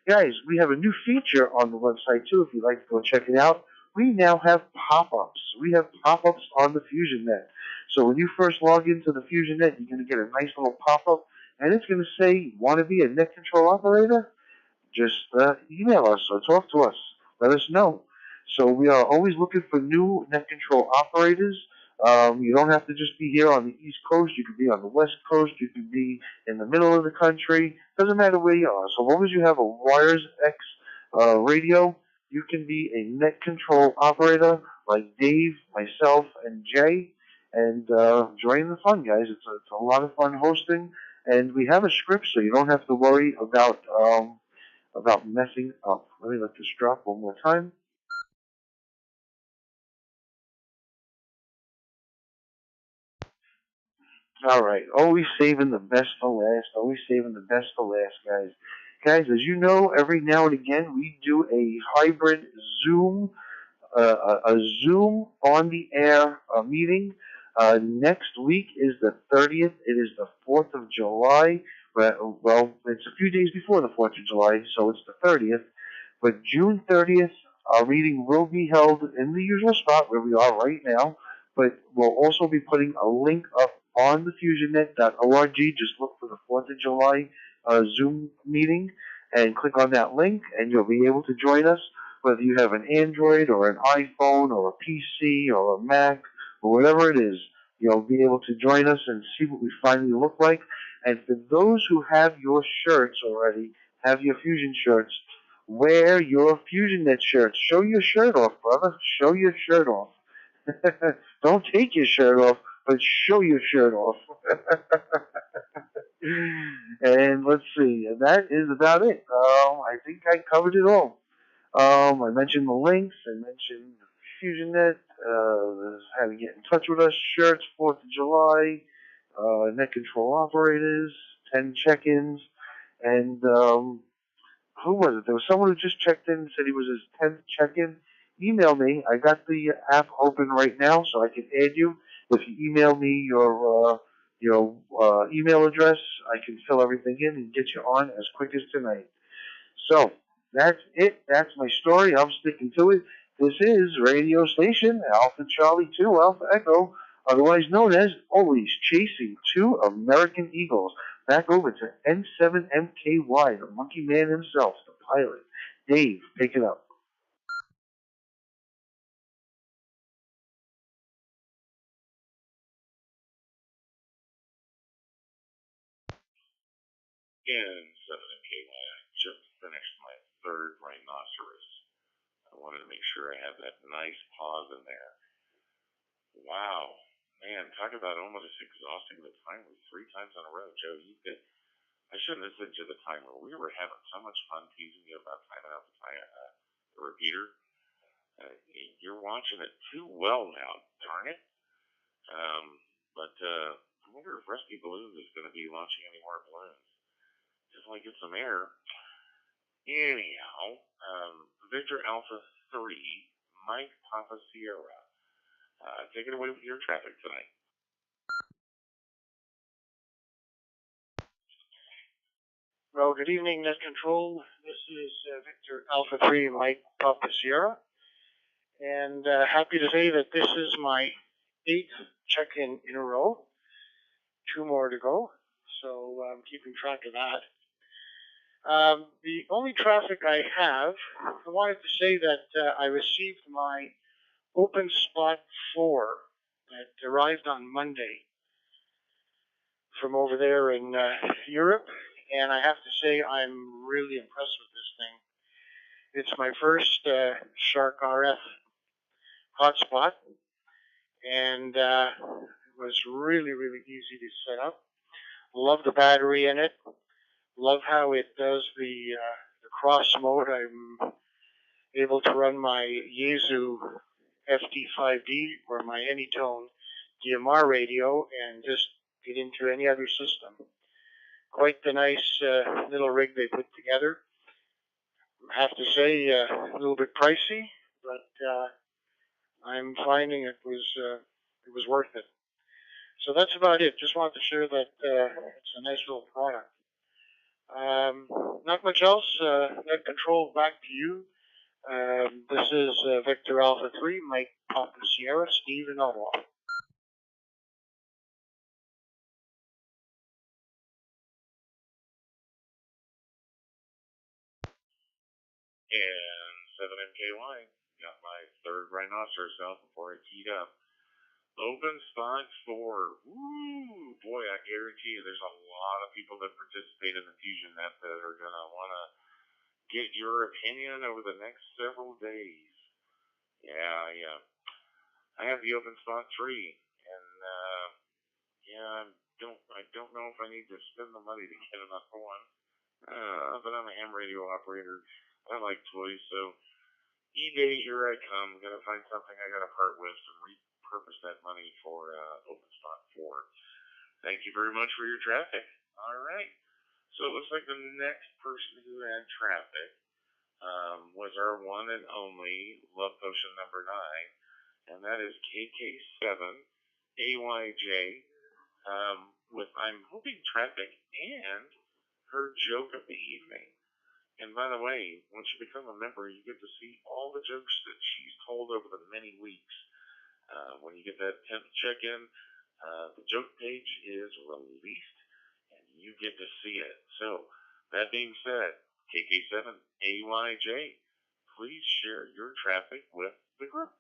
guys, we have a new feature on the website, too, if you'd like to go check it out. we now have pop-ups. We have pop-ups on the FusionNet. So when you first log into the FusionNet, you're going to get a nice little pop-up, and it's going to say, want to be a net control operator? Just email us or talk to us. Let us know. So we are always looking for new net control operators. You don't have to just be here on the East Coast. You could be on the West Coast. You could be in the middle of the country. Doesn't matter where you are. So long as you have a Wires X radio, you can be a net control operator like Dave, myself, and Jay. And join the fun, guys. It's a lot of fun hosting. And we have a script, so you don't have to worry about messing up. Let me let this drop one more time. All right, always saving the best for last. Always saving the best for last, guys. Guys, as you know, every now and again we do a hybrid Zoom, a Zoom on the air meeting. Next week is the 30th. It is the 4th of July. Well, it's a few days before the 4th of July, so it's the 30th. But June 30th, our meeting will be held in the usual spot where we are right now, but we'll also be putting a link up on the FusionNet.org. Just look for the 4th of July Zoom meeting and click on that link, and you'll be able to join us, whether you have an Android or an iPhone or a PC or a Mac or whatever it is. You'll be able to join us and see what we finally look like. And for those who have your shirts already, have your Fusion shirts, wear your FusionNet shirt. Show your shirt off, brother. Show your shirt off. Don't take your shirt off, but show your shirt off. And let's see. And that is about it. I think I covered it all. I mentioned the links. I mentioned FusionNet, how to get in touch with us, shirts, 4th of July, net control operators, 10 check-ins, and who was it? There was someone who just checked in and said he was his 10th check-in. Email me. I got the app open right now, so I can add you. If you email me your email address, I can fill everything in and get you on as quick as tonight. So that's it. That's my story. I'm sticking to it. This is radio station Alpha Charlie 2 Alpha Echo, otherwise known as Always Chasing 2 American Eagles. Back over to N7MKY, the monkey man himself, the pilot. Dave, pick it up. N7MKY, I just finished my third rhinoceros. I wanted to make sure I have that nice pause in there. Wow. Man, talk about almost exhausting the timer 3 times in a row. Joe, I shouldn't have said to the timer. We were having so much fun teasing you about timing out the repeater. You're watching it too well now, darn it. I wonder if Rusty Balloon is going to be launching any more balloons. Just want to get some air. Anyhow, Victor Alpha 3, Mike Papa Sierra. Take it away with your traffic tonight. Well, good evening, Net Control. This is Victor Alpha 3, Mike Papa Sierra. And happy to say that this is my 8th check-in in a row. 2 more to go, so I'm keeping track of that. The only traffic I have, I wanted to say that I received my Open Spot 4 that arrived on Monday from over there in Europe, and I have to say I'm really impressed with this thing. It's my first Shark RF hotspot, and it was really, really easy to set up. Love the battery in it. Love how it does the cross mode. I'm able to run my Yaesu FD5D or my Anytone DMR radio and just get into any other system. Quite the nice little rig they put together. I have to say, a little bit pricey, but I'm finding it was worth it. So that's about it. Just wanted to share that it's a nice little product. Not much else. Net Control, back to you. This is Victor Alpha 3, Mike Papa Sierra, Steve in Ottawa. And 7MKY. Got my third rhinoceros out before I teed up. Open spot 4. Woo! Boy, I guarantee you there's a lot of people that participate in the FusionNet that are going to want to get your opinion over the next several days. Yeah. I have the open spot 3. And, I don't know if I need to spend the money to get another one. But I'm a ham radio operator. I like toys, so eBay, here I come. Gonna find something I gotta part with and repurpose that money for open spot 4. Thank you very much for your traffic. All right. So it looks like the next person who had traffic was our one and only Love Potion number 9, and that is KK7 AYJ with I'm hoping traffic and her joke of the evening. And by the way, once you become a member, you get to see all the jokes that she's told over the many weeks. When you get that 10th check-in, the joke page is released, and you get to see it. So, that being said, KK7AYJ, please share your traffic with the group.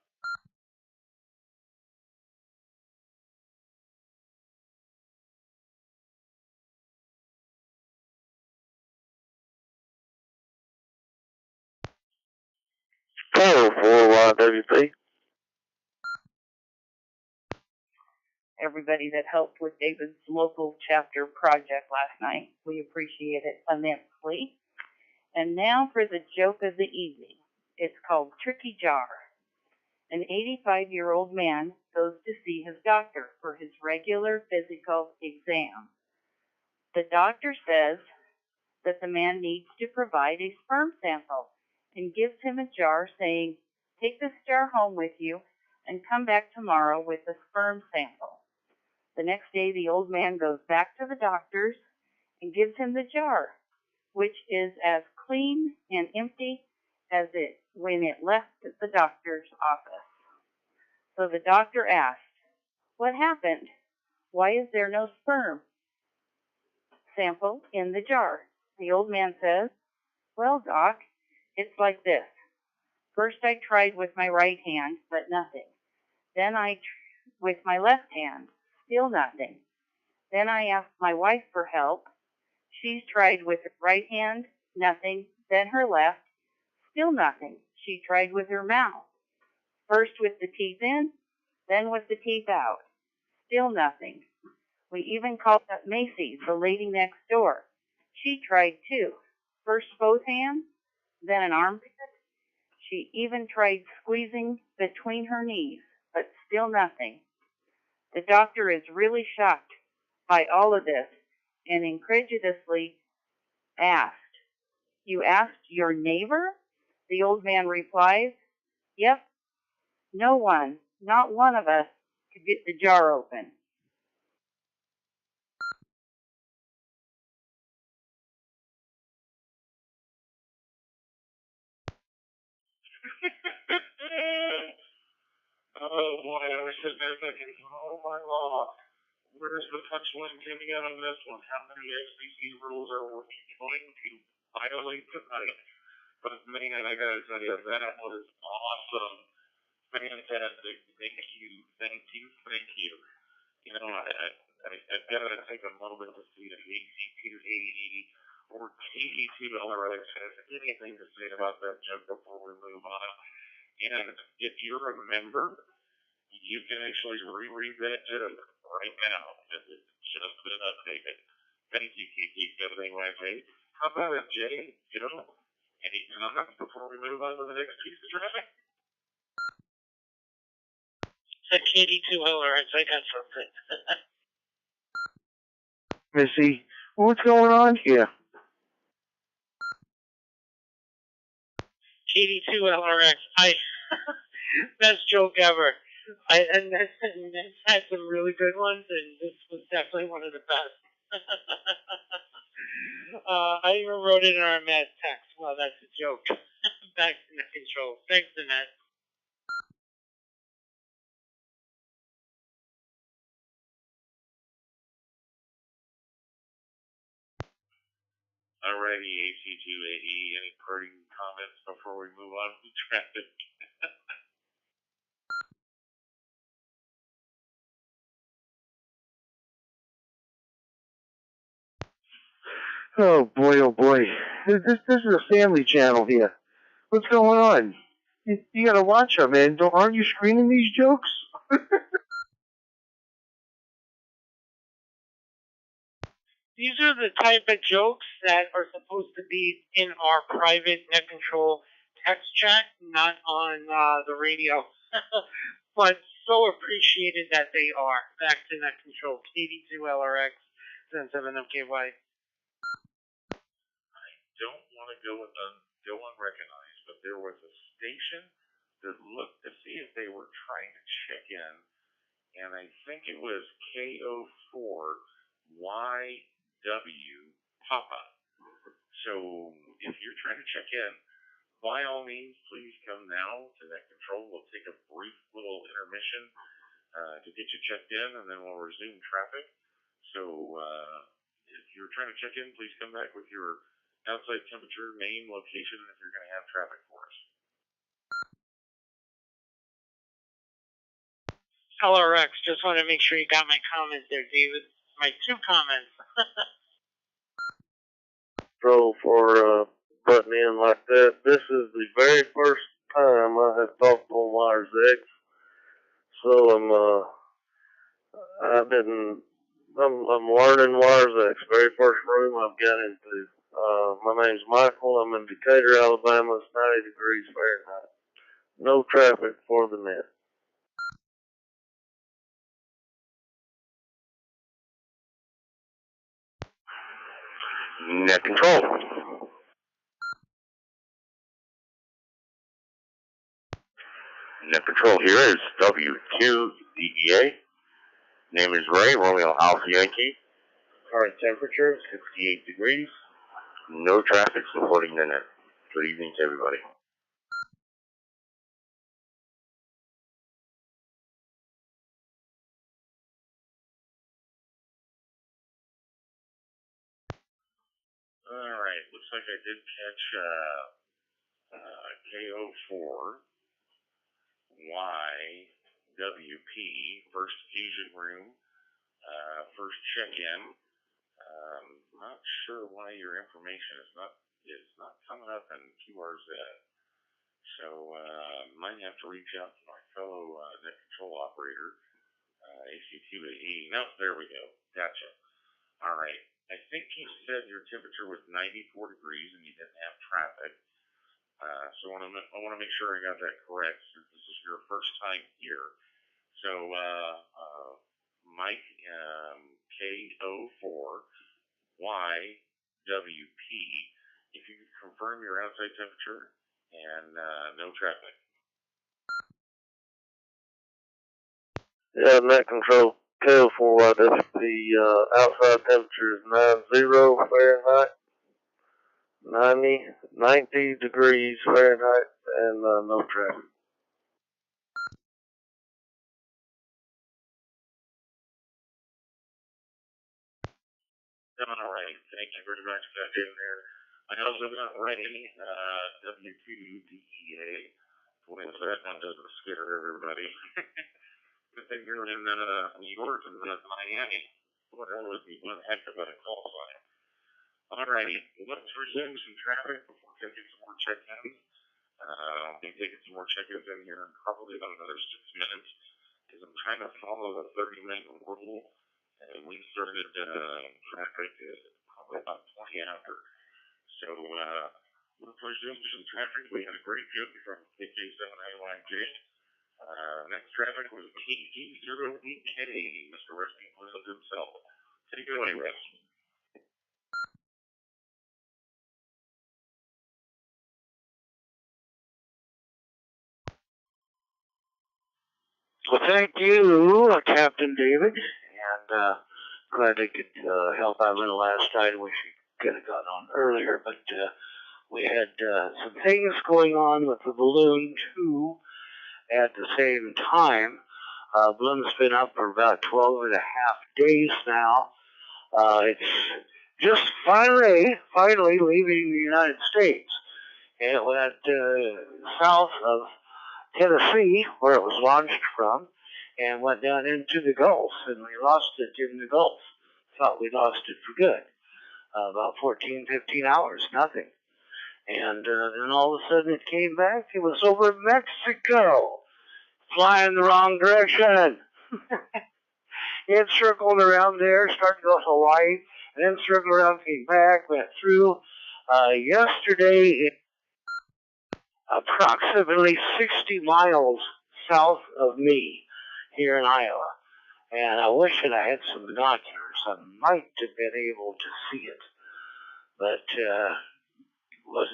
Hello, 4WP. Everybody that helped with David's local chapter project last night. We appreciate it immensely. And now for the joke of the evening. It's called Tricky Jar. An 85-year-old man goes to see his doctor for his regular physical exam. The doctor says that the man needs to provide a sperm sample and gives him a jar saying, "Take this jar home with you and come back tomorrow with a sperm sample." The next day, the old man goes back to the doctor's and gives him the jar, which is as clean and empty as it when it left the doctor's office. So the doctor asked, "What happened? Why is there no sperm sample in the jar?" The old man says, "Well, Doc, it's like this. First I tried with my right hand, but nothing. Then with my left hand, still nothing. Then I asked my wife for help. She's tried with her right hand, nothing. Then her left, still nothing. She tried with her mouth. First with the teeth in, then with the teeth out. Still nothing. We even called up Macy, the lady next door. She tried too. First both hands, then an armpit. She even tried squeezing between her knees, but still nothing." The doctor is really shocked by all of this and incredulously asked, "You asked your neighbor?" The old man replies, "Yep, no one, not one of us, could get the jar open." Oh boy, I was sitting there thinking, oh my law, where's the punchline coming out on this one? How many FCC rules are we going to violate tonight? But man, I gotta tell you, that was awesome. Fantastic. Thank you. You know, I've gotta take a moment to see if AC280 or KD2LRX has anything to say about that joke before we move on. And if you're a member, you can actually reread that joke right now. It's just been updated. Thank you, KK7AYJ. How about it, Jay? Joe? Any comments before we move on to the next piece of traffic? Said KD2LRX, I got something. Missy, what's going on here? KD2LRX, best joke ever. And that's had some really good ones, and this was definitely one of the best. I even wrote it in our mass text. Well, that's a joke. back to net control. Thanks, Annette. Alrighty, AC2AE, any parting comments before we move on to traffic? Oh boy, oh boy. This is a family channel here. What's going on? You gotta watch them, man. Aren't you screening these jokes? These are the type of jokes that are supposed to be in our private net control text chat, not on the radio. But so appreciated that they are. Back to net control. KD2LRX 77MKY. Don't want to go unrecognized, but there was a station that looked to see if they were trying to check in, and I think it was KO4YW Papa. So if you're trying to check in, by all means, please come now to Net Control. We'll take a brief little intermission to get you checked in, and then we'll resume traffic. So if you're trying to check in, please come back with your outside temperature, name, location, if you're going to have traffic for us. LRX, just want to make sure you got my comments there, David. My 2 comments. Control for butting in like that. This is the very first time I have talked on Wires X, so I'm learning Wires X. Very first room I've got into. My name's Michael. I'm in Decatur, Alabama. It's 90 degrees Fahrenheit. No traffic for the net. Net control. Net control here is W2DEA. Name is Ray, Romeo Alpha Yankee. Current temperature 68 degrees. No traffic supporting the net. Good evening to everybody. Alright, looks like I did catch KO4YWP, first fusion room, first check-in. Not sure why your information is not coming up in QRZ. So might have to reach out to my fellow net control operator, AC2AE. No, there we go. Gotcha. All right. I think you said your temperature was 94 degrees and you didn't have traffic. So I want to make sure I got that correct since this is your first time here. So Mike, KO4YWP, if you could confirm your outside temperature and no traffic. Yeah, net control KO4YWP, outside temperature is 90 Fahrenheit, 90 degrees Fahrenheit, and no traffic. All right, thank you very much for that in there. I also got ready W2DEA. Boy, if that one doesn't scare everybody. Good thing you're in New York and Miami. What that would be one heck of a call sign. Alrighty, let's resume some traffic before taking some more check-ins. I'll be taking some more check-ins in here in probably about another 6 minutes because I'm trying to follow the 30-minute rule. And we started traffic at probably about 20 after. So let's resume some traffic. We had a great joke from KK7IYJ. Next traffic was KG0EK, Mr. Rescue Pleasant himself. Take it away, Russ. Well, thank you, Captain David, and glad I could help out a little last night. I wish you could have gotten on earlier, but We had some things going on with the balloon, too, at the same time. Balloon's been up for about 12 and a half days now. It's just finally leaving the United States. And it went south of Tennessee, where it was launched from, and went down into the Gulf, and we lost it in the Gulf. Thought we lost it for good. About 14, 15 hours, nothing. And then all of a sudden it came back. It was over Mexico, flying the wrong direction. It circled around there, started to go to Hawaii, and then circled around, came back, went through. Yesterday, approximately 60 miles south of me here in Iowa. And I wish that I had some binoculars. I might have been able to see it. But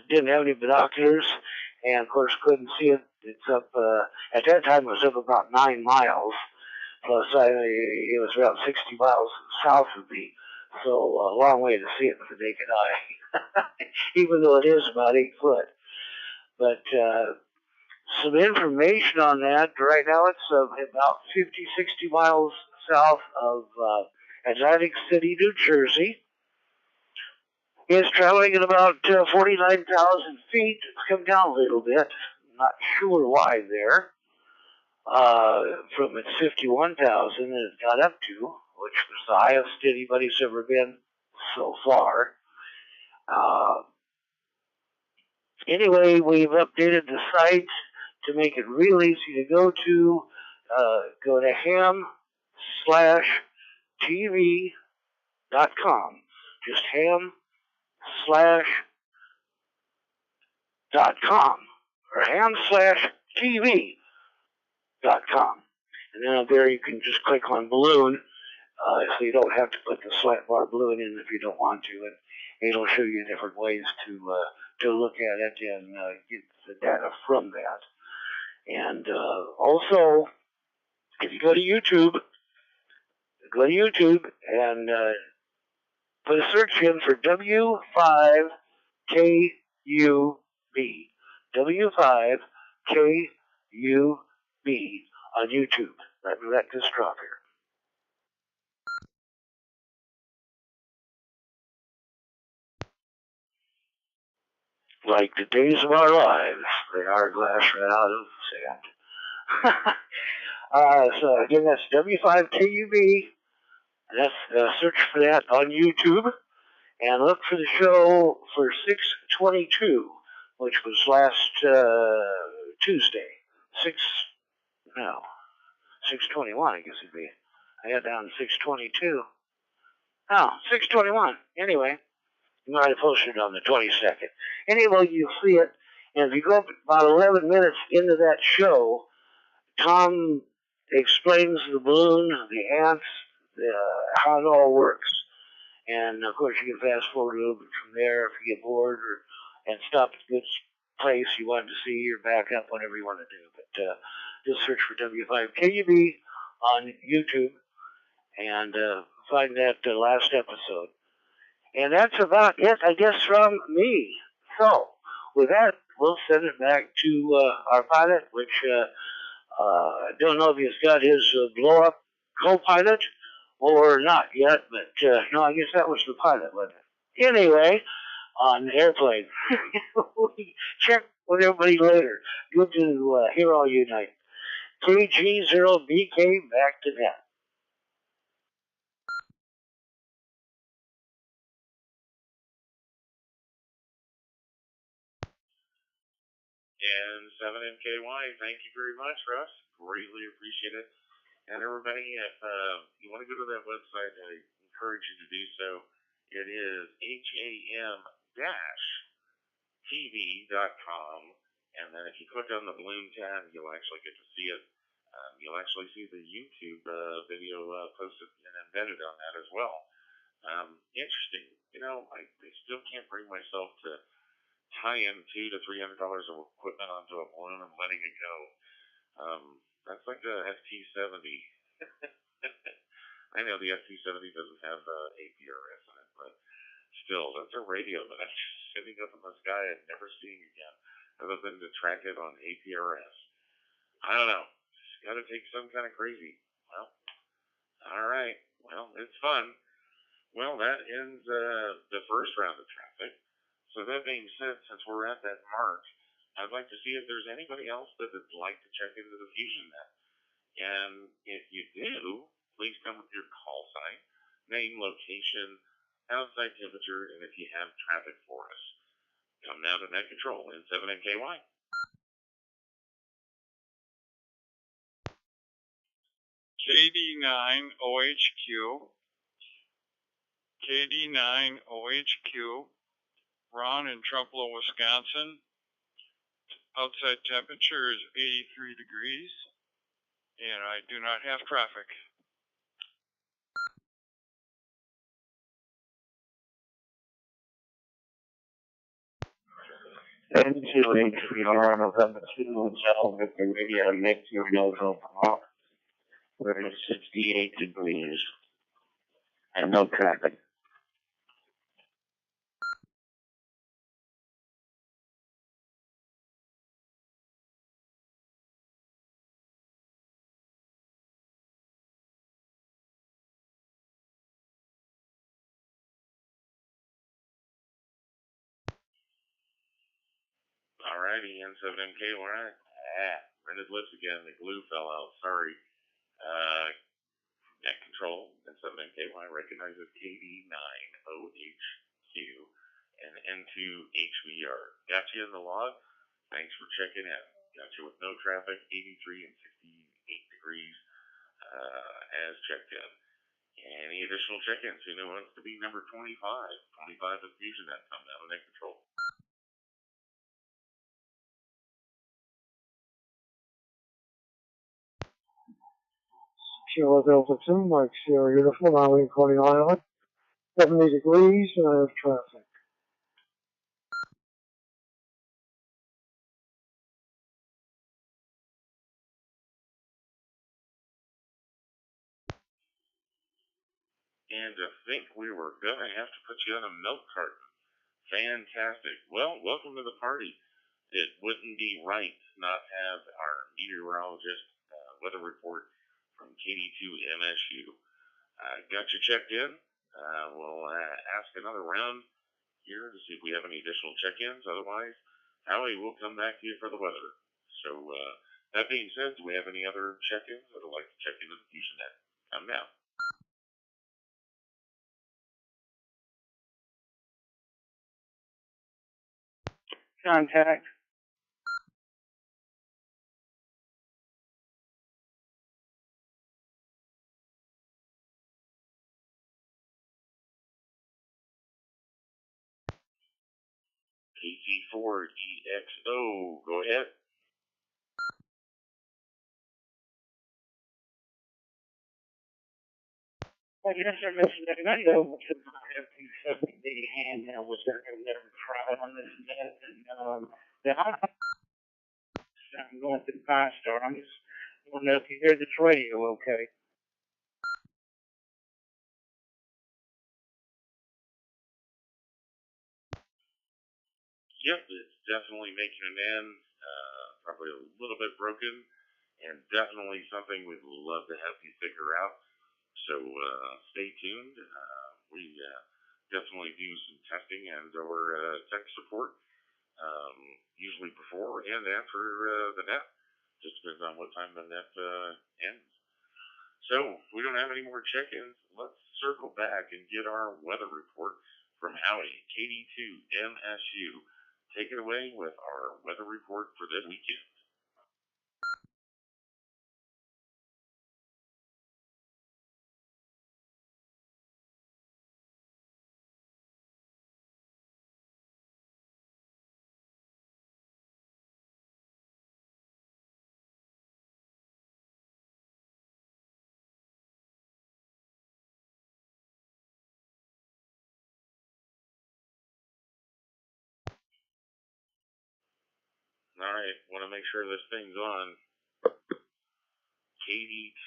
didn't have any binoculars, and of course couldn't see it. It's up, at that time it was up about 9 miles. Plus, it was around 60 miles south of me. So a long way to see it with the naked eye. Even though it is about 8 foot. But some information on that. Right now it's about 50, 60 miles south of Atlantic City, New Jersey. It's traveling at about 49,000 feet. It's come down a little bit. Not sure why there. From its 51,000 it got up to, which was the highest anybody's ever been so far. Anyway, we've updated the site to make it real easy to go to. Go to ham/tv.com. Just ham/.com or ham/tv.com. And then up there you can just click on balloon, so you don't have to put the slant bar balloon in if you don't want to, and it'll show you different ways to look at it and get the data from that. And also, if you go to YouTube and put a search in for W5KUB. W5KUB on YouTube. Let me let this drop here. Like the days of our lives, they are glass right out of sand. So again, that's W5KUB. That's search for that on YouTube, and look for the show for 6/22, which was last Tuesday. 6/21, I guess it'd be. I got down 6/22. Oh, 6/21. Anyway, you might have posted it on the 22nd. Anyway, you'll see it, and if you go up about 11 minutes into that show, Tom explains the balloon, the ants, how it all works. And of course, you can fast forward a little bit from there if you get bored and stop at a good place you want to see or back up, whatever you want to do. But just search for W5KUB on YouTube and find that last episode. And that's about it, I guess, from me. So, with that, we'll send it back to our pilot, which I don't know if he's got his blow-up co-pilot or not yet, but no, I guess that was the pilot, wasn't it? Anyway, on the airplane. Check with everybody later. Good to hear all you tonight. KG0BK back to net. And 7MKY, thank you very much, Russ. Greatly appreciate it. And everybody, if you want to go to that website, I encourage you to do so. It is ham-tv.com. And then if you click on the balloon tab, you'll actually get to see it. You'll actually see the YouTube video posted and embedded on that as well. Interesting. You know, I still can't bring myself to tie in $200 to $300 of equipment onto a balloon and letting it go. That's like the FT70. I know the FT70 doesn't have APRS in it, but still, that's a radio that sitting up in the sky and never seeing again, other than to track it on APRS. I don't know. It's got to take some kind of crazy. Well, all right. Well, it's fun. Well, that ends the first round of traffic. So that being said, since we're at that mark, I'd like to see if there's anybody else that would like to check into the FusionNet. And if you do, please come with your call sign, name, location, outside temperature, and if you have traffic for us. Come now to Net Control in 7NKY. KD9OHQ, KD9OHQ, Ron in Trumpelow, Wisconsin. Outside temperature is 83 degrees, and I do not have traffic. N2HVR November 2 Hotel Victor Radio Nick to Novo Park. We're at 68 degrees and no traffic. Alrighty, N7NKY. Rented lips again. The glue fell out. Sorry. Net Control, N7NKY recognizes KD9OHQ and N2HVR. Got you in the log? Thanks for checking in. Got you with no traffic, 83 and 68 degrees as checked in. Any additional check-ins? Who wants to be number 25? 25 is FusionNet. Come down to Net Control. Sierra Delta 2, Mike Sierra Uniform, Island, Coney Island, 70 degrees, and I have traffic. And to think we were going to have to put you on a milk carton. Fantastic. Well, welcome to the party. It wouldn't be right to not have our meteorologist weather report from KD2 MSU. Got you checked in. We'll ask another round here to see if we have any additional check-ins. Otherwise, Howie will come back to you for the weather. So that being said, do we have any other check-ins that would like to check into the FusionNet? Come now. Contact. KC4EXO, go ahead. Well, yes, sir, Mr. I know what's in my FT70 hand now, which I've never tried on this net. And, I'm going through 5-star. I'm just want to know if you hear this radio okay. Yep, it's definitely making an end. Probably a little bit broken, and definitely something we'd love to have you figure out. So stay tuned. We definitely do some testing and or tech support, usually before and after the net. Just depends on what time the net ends. So we don't have any more check-ins. Let's circle back and get our weather report from Howie, KD2 MSU. Take it away with our weather report for this weekend. All right, want to make sure this thing's on. KD2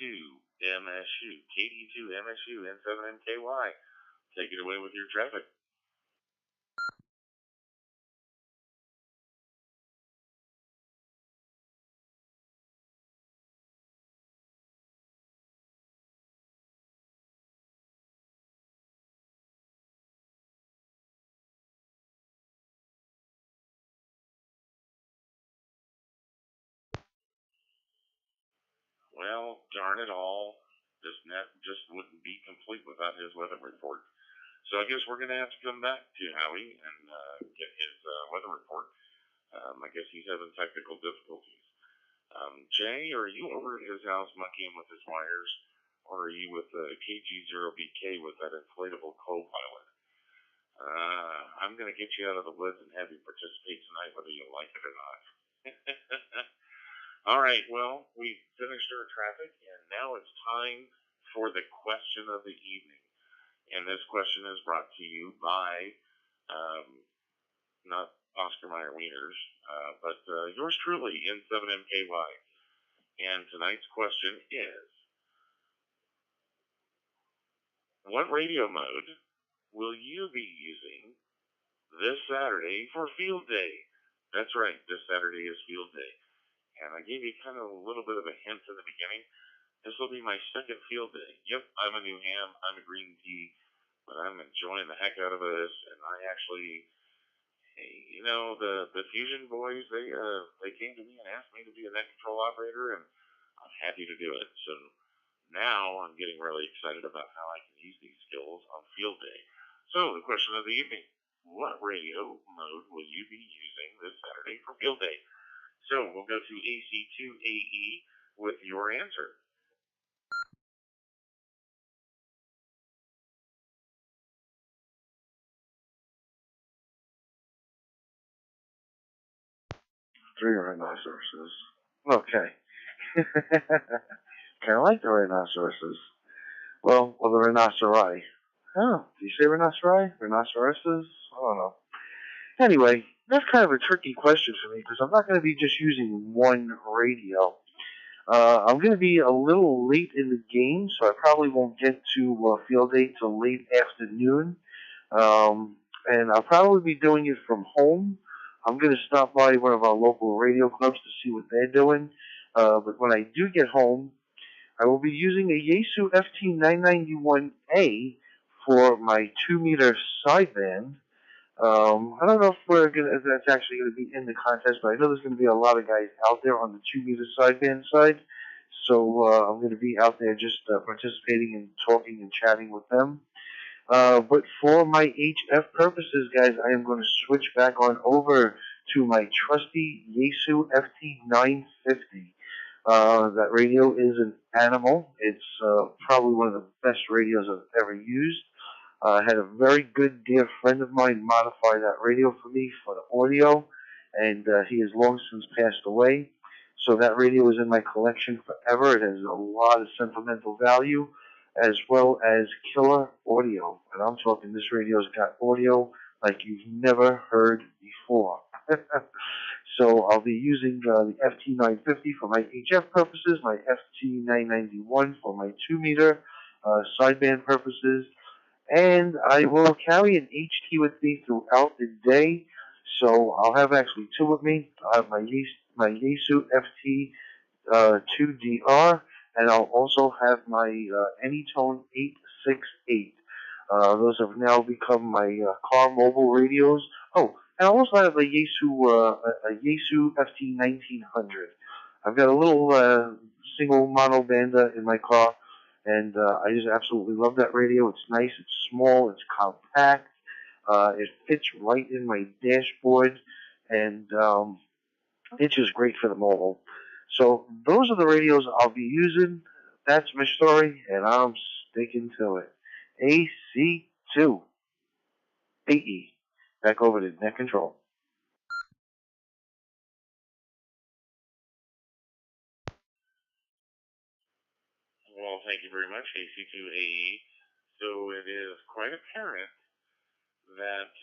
MSU, KD2 MSU, N7NKY. Take it away with your traffic. Well, darn it all. This net just wouldn't be complete without his weather report. So I guess we're going to have to come back to Howie and get his weather report. I guess he's having technical difficulties. Jay, are you over at his house monkeying with his wires? Or are you with KG0BK with that inflatable co-pilot? I'm going to get you out of the woods and have you participate tonight whether you like it or not. All right, well, we've finished our traffic, and now it's time for the question of the evening. And this question is brought to you by, not Oscar Mayer Wieners, but yours truly, N7MKY. And tonight's question is, what radio mode will you be using this Saturday for Field Day? That's right, this Saturday is Field Day. And I gave you kind of a little bit of a hint in the beginning. This will be my second Field Day. Yep, I'm a new ham, I'm a green tea, but I'm enjoying the heck out of this. And I actually, you know, the Fusion boys, they came to me and asked me to be a net control operator, and I'm happy to do it. So now I'm getting really excited about how I can use these skills on Field Day. So the question of the evening, what radio mode will you be using this Saturday for Field Day? So we'll go to AC2AE with your answer. Three rhinoceroses. Okay. Kind of like the rhinoceroses. Well, the rhinoceri. Oh, do you say rhinoceri? Rhinoceroses? I don't know. Anyway, that's kind of a tricky question for me because I'm not going to be just using one radio. I'm going to be a little late in the game, so I probably won't get to Field Day till late afternoon. And I'll probably be doing it from home. I'm going to stop by one of our local radio clubs to see what they're doing. But when I do get home, I will be using a Yaesu FT991A for my 2-meter sideband. I don't know if that's actually going to be in the contest, but I know there's going to be a lot of guys out there on the 2-meter sideband side. So I'm going to be out there just participating and talking and chatting with them. But for my HF purposes, guys, I am going to switch back on over to my trusty Yaesu FT950. That radio is an animal. It's probably one of the best radios I've ever used. I had a very good dear friend of mine modify that radio for me for the audio, and he has long since passed away. So that radio is in my collection forever. It has a lot of sentimental value, as well as killer audio. And I'm talking this radio's got audio like you've never heard before. So I'll be using the FT950 for my HF purposes, my FT991 for my 2-meter sideband purposes, and I will carry an HT with me throughout the day. So I'll have actually two with me. I'll have my Yaesu FT 2DR, and I'll also have my Anytone 868. Those have now become my car mobile radios. Oh, and I also have a Yaesu FT 1900. I've got a little single mono banda in my car, and I just absolutely love that radio. It's nice, it's small, it's compact, it fits right in my dashboard, and it's just great for the mobile. So those are the radios I'll be using. That's my story, and I'm sticking to it. AC2 AE. Back over to Net Control. Well, thank you very much, AC2AE. So it is quite apparent that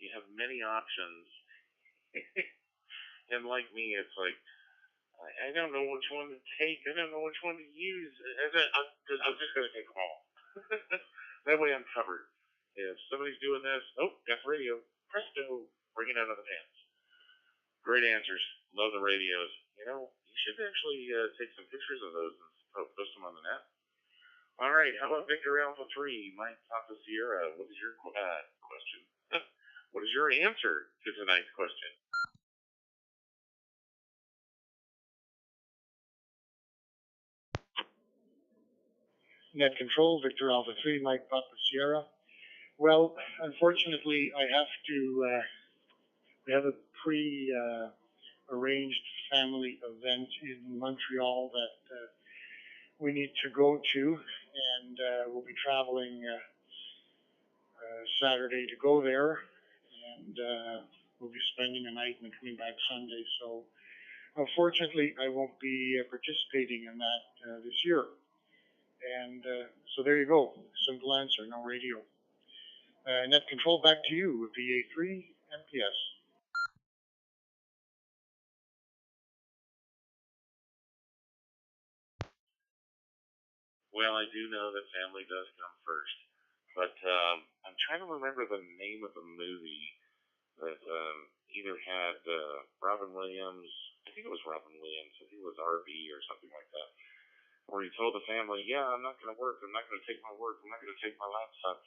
you have many options. And like me, it's like, I don't know which one to take. I don't know which one to use. I'm just going to take them all. That way I'm covered. If somebody's doing this, oh, got the radio. Presto, bring it out of the pants. Great answers. Love the radios. You know, you should actually take some pictures of those and post them on the net. All right, how about Victor Alpha 3, Mike Papa Sierra? What is your question? What is your answer to tonight's question? Net Control, Victor Alpha 3, Mike Papa Sierra. Well, unfortunately, I have to, we have a pre-arranged family event in Montreal that we need to go to, and we'll be traveling Saturday to go there, and we'll be spending a night and coming back Sunday. So unfortunately, I won't be participating in that this year. And so there you go. Simple answer, no radio. Net Control, back to you, VA3 MPS. Well, I do know that family does come first, but I'm trying to remember the name of the movie that either had Robin Williams. I think it was Robin Williams. I think it was RV or something like that, where he told the family, "Yeah, I'm not going to work. I'm not going to take my work. I'm not going to take my laptop."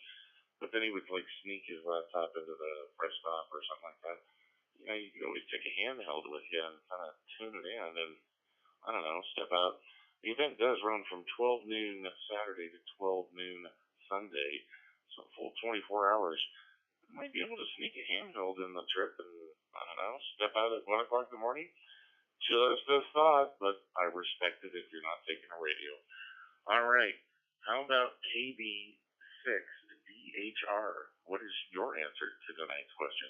But then he would like sneak his laptop into the press stop or something like that. You know, you could always take a handheld with you and kind of tune it in and, I don't know, step out. The event does run from 12 noon Saturday to 12 noon Sunday, so a full 24 hours. You might be able to sneak a handheld in the trip and, I don't know, step out at 1 o'clock in the morning. Just a thought, but I respect it if you're not taking a radio. All right, how about KB6DHR? What is your answer to tonight's question?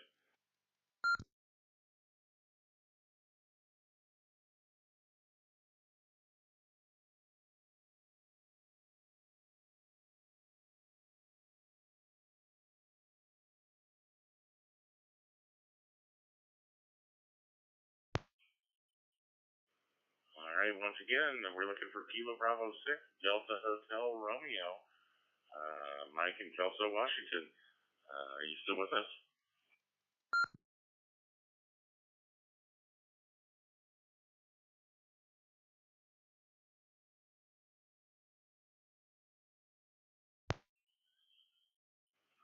All right, once again, we're looking for Kilo Bravo 6, Delta Hotel Romeo, Mike in Kelso, Washington. Are you still with us?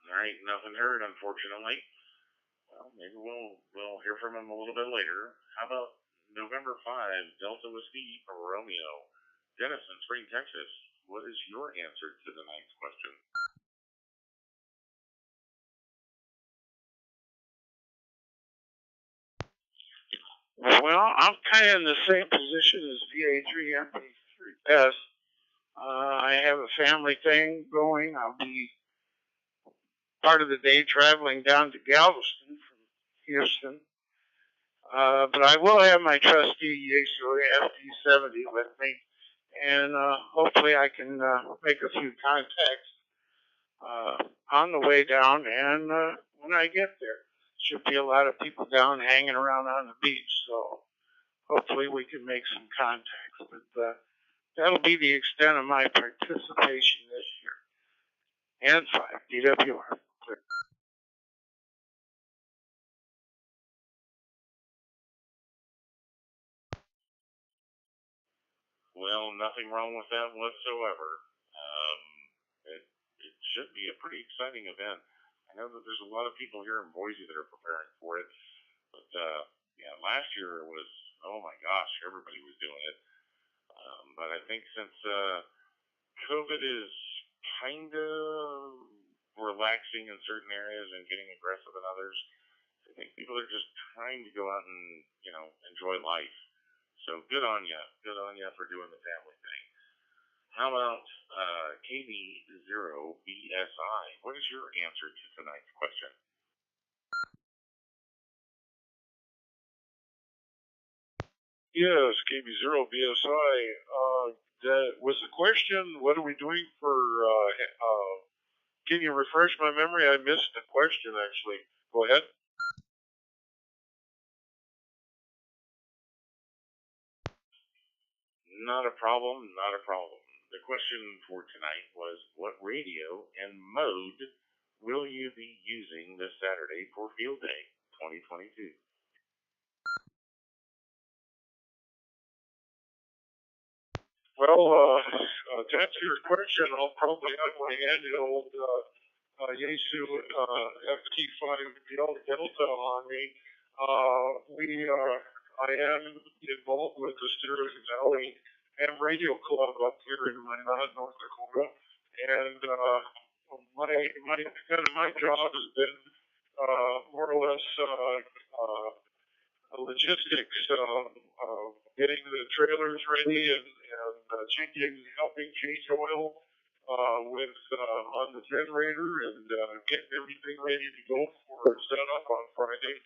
All right, nothing heard, unfortunately. Well, maybe we'll hear from him a little bit later. How about November 5, Delta Whiskey Romeo, Denison, Spring, Texas? What is your answer to tonight's question? Well, I'm kind of in the same position as VA3 MP3S. I have a family thing going. I'll be part of the day traveling down to Galveston from Houston. But I will have my trusty Yaesu FD70 with me, and hopefully I can make a few contacts on the way down, and when I get there. Should be a lot of people down hanging around on the beach, so hopefully we can make some contacts. But that'll be the extent of my participation this year. And 5, DWR. Well, nothing wrong with that whatsoever. Um, it should be a pretty exciting event. I know that there's a lot of people here in Boise that are preparing for it, but yeah, last year was, oh my gosh, everybody was doing it. But I think since COVID is kind of relaxing in certain areas and getting aggressive in others, I think people are just trying to go out and, enjoy life. So good on you. Good on you for doing the family thing. How about KB0BSI? What is your answer to tonight's question? Yes, KB0BSI. That was the question. What are we doing for? Can you refresh my memory? I missed the question actually. Go ahead. Not a problem. Not a problem. The question for tonight was, what radio and mode will you be using this Saturday for Field Day 2022? Well, to answer your question, I'll probably have my handheld Yaesu FT5 Delta on me. I am involved with the Sterling Valley Ham Radio Club up here in Minot, North Dakota. And my job has been more or less logistics, getting the trailers ready and changing, helping change oil with on the generator and getting everything ready to go for setup on Friday.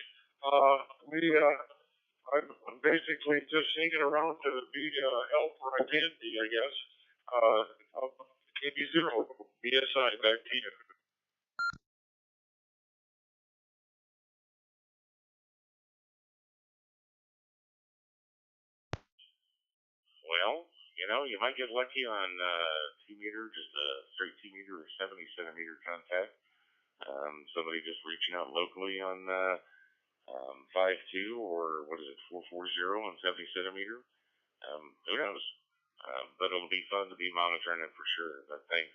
I'm basically just hanging around to be help where I can be, I guess. KB0, BSI, back to you. Well, you might get lucky on 2 meter, just a straight 2 meter or 70 centimeter contact. Somebody just reaching out locally on 5.2 or what is it, 4.40 on 70 centimeter. Who knows? But it'll be fun to be monitoring it for sure. But thanks.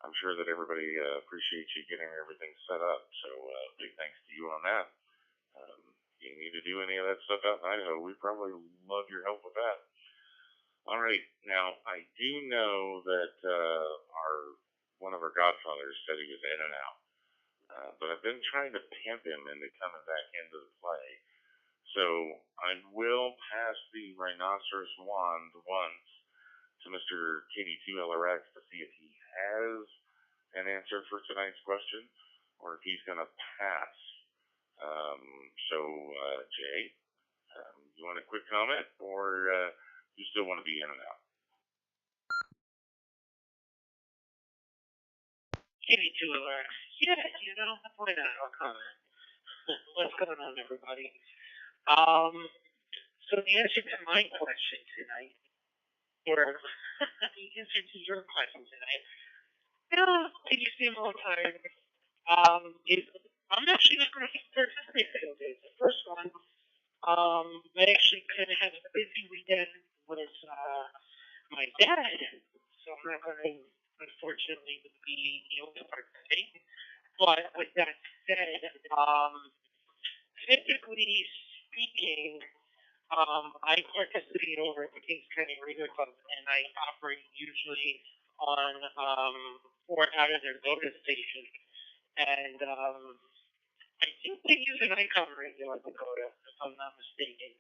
I'm sure that everybody appreciates you getting everything set up. So big thanks to you on that. You need to do any of that stuff out in Idaho, we probably love your help with that. All right, now I do know that one of our godfathers said he was in and out, but I've been trying to pimp him into coming back into the play. So I will pass the rhinoceros wand once to Mr. KD2LRX to see if he has an answer for tonight's question, or if he's going to pass. Jay, you want a quick comment, or you still want to be in and out? KD2LRX. Yeah, why not? I'll comment. What's going on, everybody? So the answer to my question tonight, or the answer to your question tonight, you seem a little tired. I'm actually not going to participate in those. The first one, I actually kind of had a busy weekend with my dad, so I'm not going to, unfortunately, be able to participate. But with that said, typically speaking, I participate over at the Kings County Radio Club, and I operate usually on 4 out of their Lotus station. And I think they use an icon radio in Dakota, if I'm not mistaken.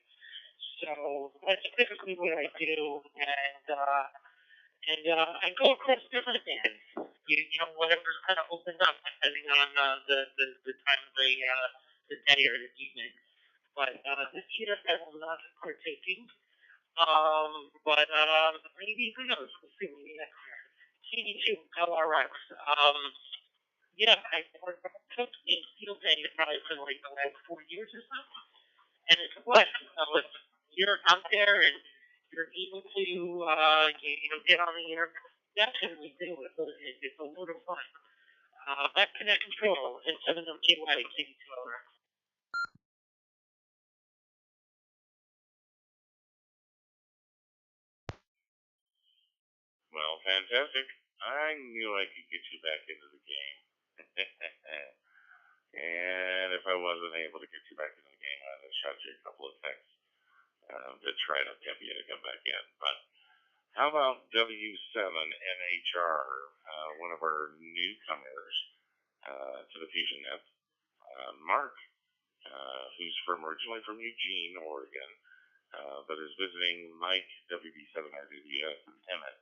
So that's typically what I do, and I go across different bands. Whatever's kind of opened up, depending on the time of the day or the evening. But this year I will not be partaking. But maybe, who knows? We'll see maybe next year. KD2LRX. Yeah, I took a field day probably for like the last 4 years or so. And it's fun. If you're out there and you're able to, get on the air, definitely do it. It's a lot of fun. Back to that control and 7MKY, KD2LRX. Well, fantastic. I knew I could get you back into the game. And if I wasn't able to get you back into the game, I'd have shot you a couple of texts to try to get you to come back in. But how about W7NHR, one of our newcomers to the FusionNet, Mark, who's originally from Eugene, Oregon, but is visiting Mike, WB7RWS, and Emmett.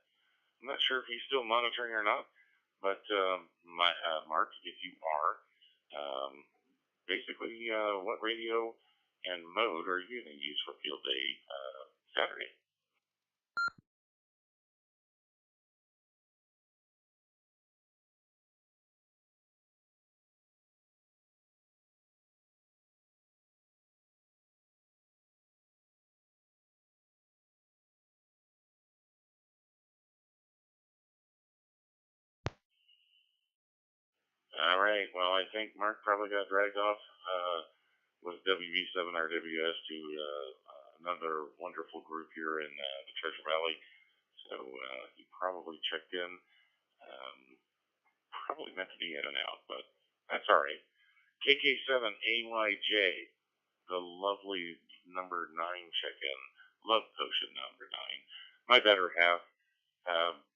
I'm not sure if he's still monitoring or not, but Mark, if you are, basically, what radio and mode are you going to use for field day Saturday? All right. Well, I think Mark probably got dragged off with WB7RWS to another wonderful group here in the Treasure Valley. So he probably checked in. Probably meant to be in and out, but that's all right. KK7AYJ, the lovely number 9 check-in. Love potion number 9. My better half.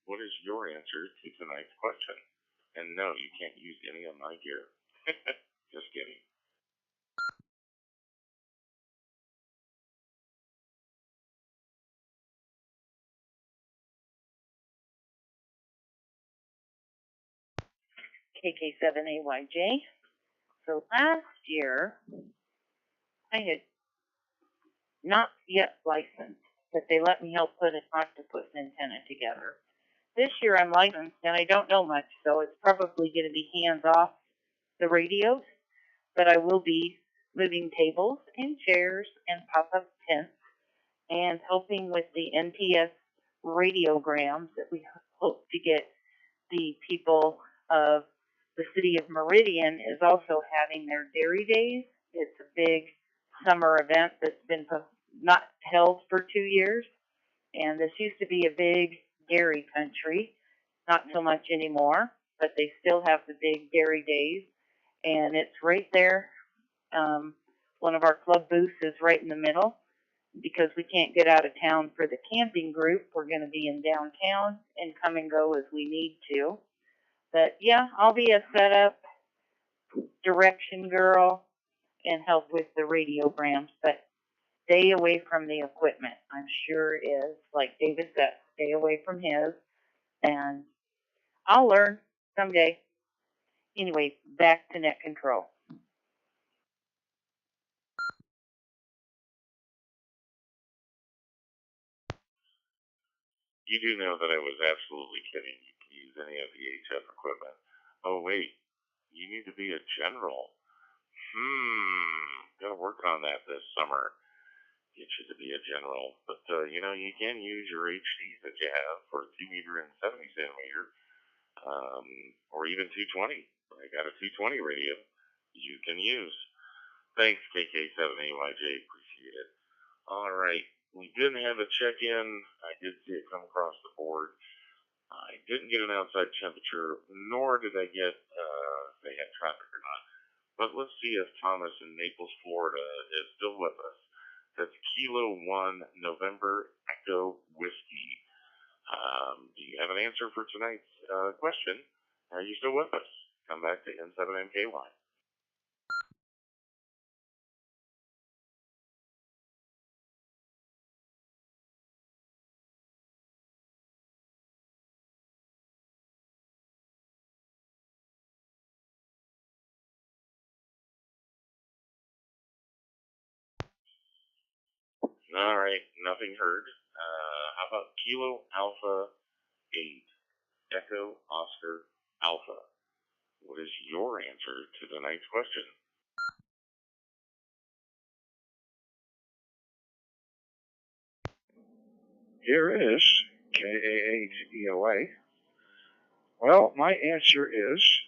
What is your answer to tonight's question? And no, you can't use any of my gear. Just kidding. KK7AYJ. So last year, I had not yet licensed, but they let me help put an octopus antenna together. This year I'm licensed and I don't know much, so it's probably going to be hands off the radios, but I will be moving tables and chairs and pop-up tents and helping with the NPS radiograms that we hope to get. The people of the city of Meridian is also having their Dairy Days. It's a big summer event that's been not held for 2 years, and this used to be a big dairy country. Not so much anymore, but they still have the big Dairy Days, and it's right there. One of our club booths is right in the middle. Because we can't get out of town for the camping group, we're going to be in downtown and come and go as we need to. But yeah, I'll be a setup direction girl and help with the radiograms, but stay away from the equipment. I'm sure is, like David said, stay away from his, and I'll learn someday. Anyway, back to net control. You do know that I was absolutely kidding. You can use any of the HF equipment. Oh, wait. You need to be a general. Gotta work on that this summer. Get you to be a general. But, you can use your HDs that you have for 2 meter and 70 centimeter, or even 220. I got a 220 radio you can use. Thanks, KK7AYJ. Appreciate it. All right. We didn't have a check-in. I did see it come across the board. I didn't get an outside temperature, nor did I get if they had traffic or not. But let's see if Thomas in Naples, Florida is still with us. That's Kilo 1 November Echo Whiskey. Do you have an answer for tonight's question? Are you still with us? Come back to N7MKY. All right, nothing heard. How about Kilo Alpha 8 Echo Oscar Alpha? What is your answer to tonight's question? Here is KA8EOA. Well, my answer is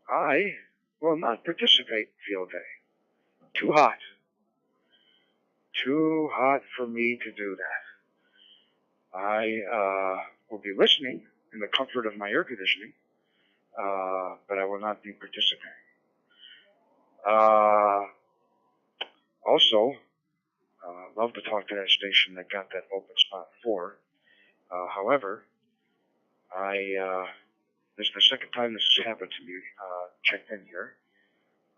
I will not participate in field day. Too hot. Too hot for me to do that. I will be listening in the comfort of my air conditioning, but I will not be participating. Also, love to talk to that station that got that open spot 4. However, this is the second time this has happened to me, checked in here.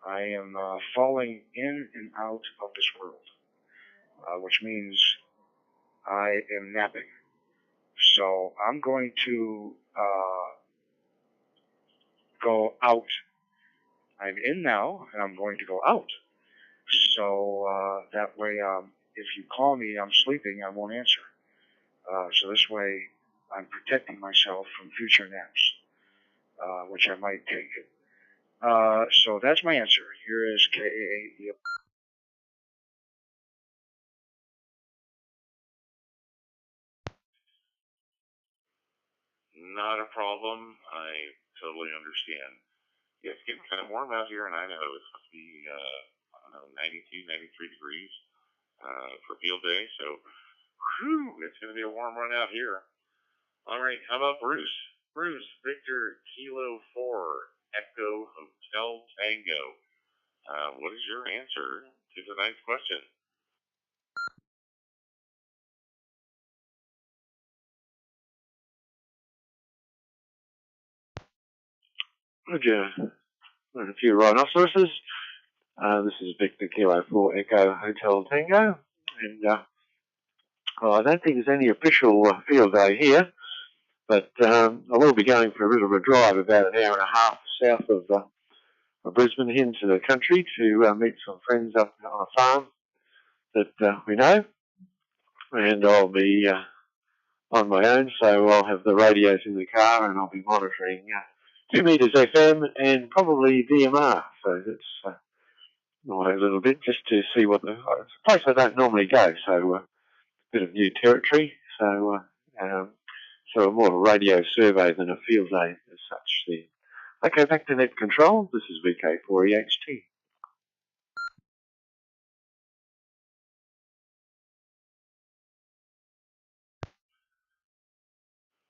I am falling in and out of this world, which means I am napping. So I'm going to go out. I'm in now, and I'm going to go out. So that way, if you call me, I'm sleeping, I won't answer. So this way, I'm protecting myself from future naps, which I might take. So that's my answer. Here is KAA. Not a problem. I totally understand. Yeah, it's getting kind of warm out here in Idaho. It's supposed to be, 92, 93 degrees for field day. So, it's going to be a warm run out here. All right, how about Bruce? Bruce, Victor, Kilo 4, Echo Hotel Tango. What is your answer to tonight's question? Roger. And a few rhinoceroses. This is Victor Kilo 4 Echo Hotel Tango. And well, I don't think there's any official field day here, but I will be going for a bit of a drive about an hour and a half south of Brisbane into the country to meet some friends up on a farm that we know. And I'll be on my own, so I'll have the radios in the car and I'll be monitoring 2 meters FM and probably DMR. So that's a little bit just to see what it's a place I don't normally go, so a bit of new territory. So more of a radio survey than a field day as such there. Okay, back to net control. This is VK4EHT.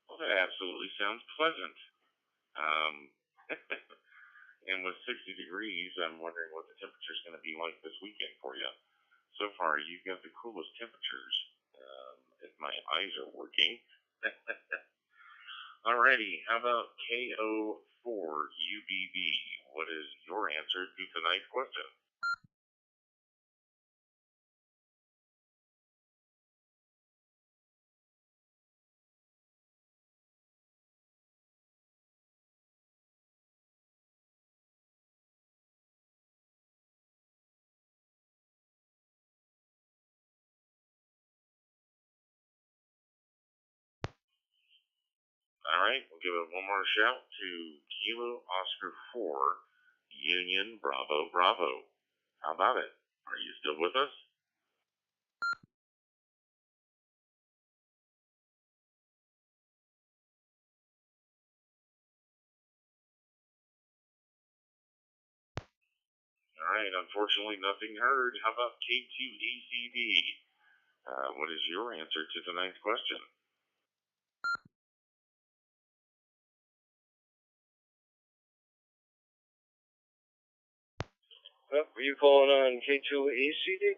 Well, that absolutely sounds pleasant. And with 60 degrees, I'm wondering what the temperature is going to be like this weekend for you. So far, you've got the coolest temperatures, if my eyes are working. Alrighty, how about KO4UBB? What is your answer to tonight's question? Alright, we'll give it one more shout to Kilo Oscar 4, Union Bravo Bravo. How about it? Are you still with us? Alright, unfortunately nothing heard. How about K2ACD? What is your answer to tonight's question? Were you calling on K2ACD?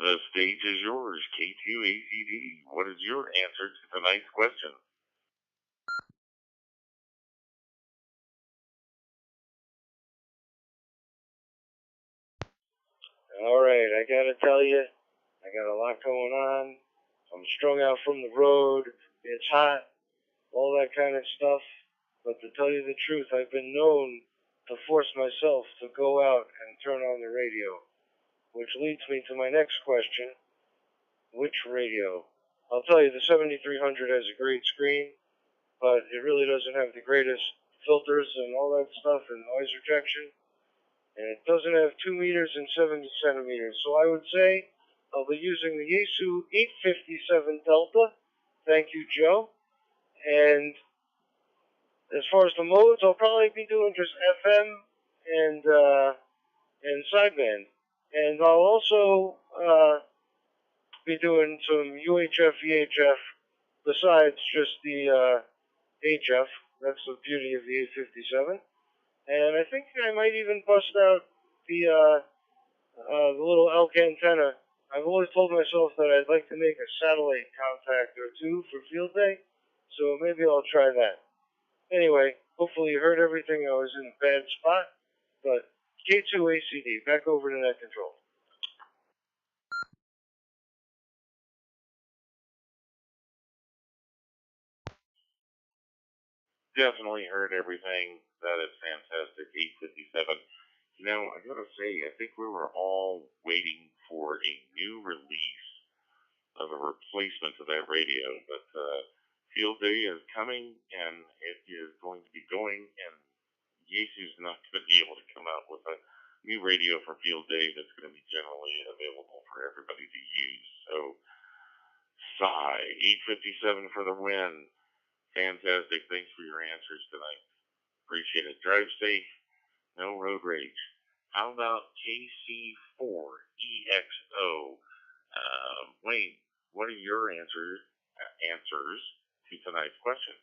The stage is yours, K2ACD. What is your answer to tonight's question? Alright, I gotta tell you, I got a lot going on. I'm strung out from the road. It's hot, all that kind of stuff. But to tell you the truth, I've been known to force myself to go out and turn on the radio. Which leads me to my next question. Which radio? I'll tell you, the 7300 has a great screen, but it really doesn't have the greatest filters and all that stuff and noise rejection. And it doesn't have 2 meters and 70 centimeters. So I would say I'll be using the Yaesu 857 Delta. Thank you, Joe. And as far as the modes, I'll probably be doing just FM and sideband. And I'll also be doing some UHF, VHF besides just the HF. That's the beauty of the 857. And I think I might even bust out the little elk antenna. I've always told myself that I'd like to make a satellite contact or two for field day, so maybe I'll try that. Anyway, hopefully you heard everything. I was in a bad spot, but K2ACD, back over to net control. Definitely heard everything. That is fantastic, 857. You know, I gotta say, I think we were all waiting for a new release of a replacement to that radio, but Field Day is coming, and it is going to be going, and Yaesu's not going to be able to come out with a new radio for Field Day that's going to be generally available for everybody to use. So, sigh, 857 for the win. Fantastic. Thanks for your answers tonight. Appreciate it. Drive safe. No road rage. How about KC4EXO? Wayne, what are your answers to tonight's question?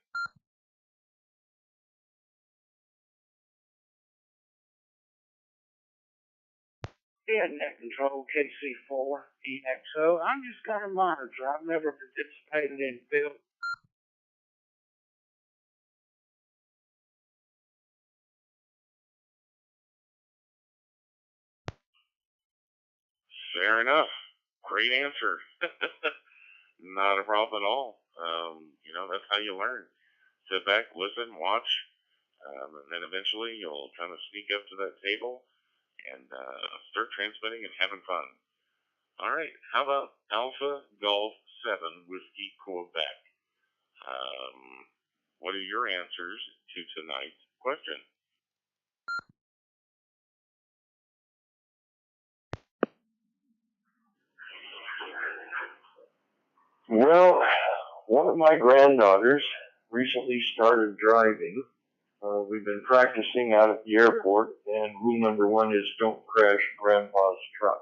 Yeah, net control KC4 EXO. I'm just kind of monitor. I've never participated in field. Fair enough. Great answer. Not a problem at all. That's how you learn. Sit back, listen, watch, and then eventually you'll kind of sneak up to that table and start transmitting and having fun. All right, how about Alpha Golf 7 Whiskey Quebec? What are your answers to tonight's question? Well, one of my granddaughters recently started driving. We've been practicing out at the airport, and rule number one is don't crash Grandpa's truck.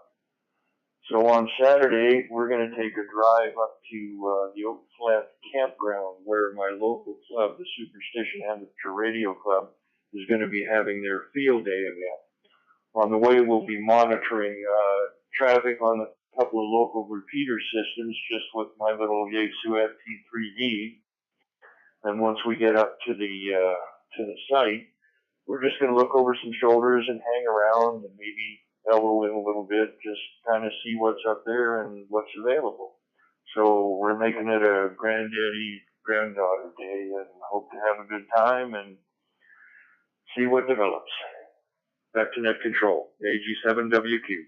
So on Saturday, we're going to take a drive up to the Oak Flat campground where my local club, the Superstition Amateur Radio Club, is going to be having their field day event. On the way, we'll be monitoring traffic on a couple of local repeater systems just with my little Yaesu FT3D. And once we get up to the site, we're just going to look over some shoulders and hang around and maybe elbow in a little bit, just kind of see what's up there and what's available. So we're making it a granddaddy-granddaughter day and hope to have a good time and see what develops. Back to net control, AG7WQ.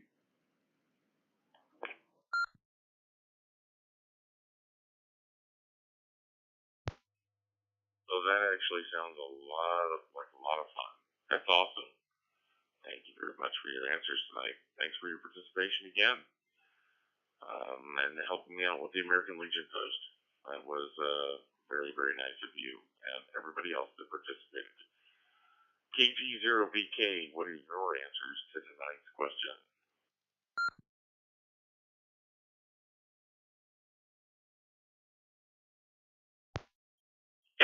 So that actually sounds like a lot of fun. That's awesome. Thank you very much for your answers tonight. Thanks for your participation again, and helping me out with the American Legion post. That was very, very nice of you and everybody else that participated. KT0VK, what are your answers to tonight's question?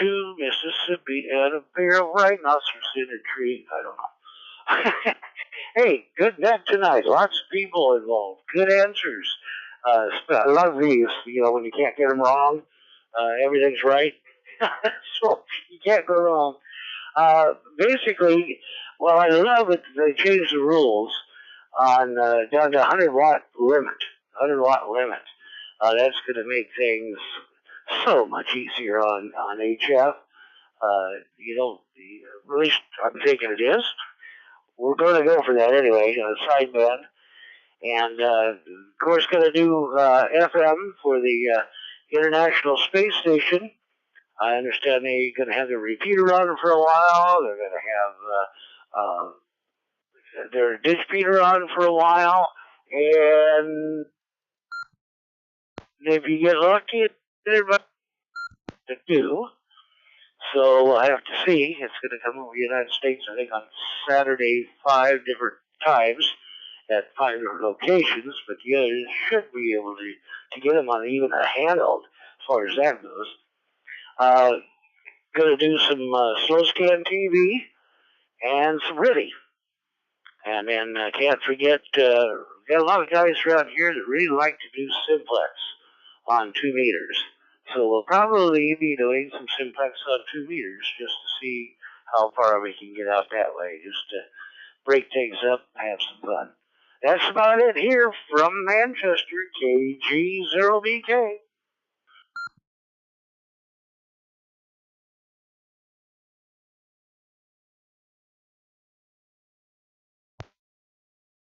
To Mississippi and a pair of rhinoceros in a tree. I don't know. Hey, good net tonight. Lots of people involved. Good answers. I love these. When you can't get them wrong, everything's right. So you can't go wrong. Basically, well, I love it. They changed the rules on down to 100-watt limit. 100-watt limit. That's going to make things so much easier on HF. At least I'm thinking it is. We're going to go for that anyway, sideband. And, of course, going to do FM for the International Space Station. I understand they're going to have their repeater on for a while. They're going to have their dish feeder on for a while. And if you get lucky, everybody to do. So we'll have to see. It's going to come over the United States, I think, on Saturday, 5 different times at 5 different locations. But you should be able to get them on even a handheld as far as that goes. Going to do some slow scan TV and some RIDI. And then can't forget, got a lot of guys around here that really like to do simplex on 2 meters. So we'll probably be doing some simplex on 2 meters just to see how far we can get out that way, just to break things up and have some fun. That's about it here from Manchester, KG0BK.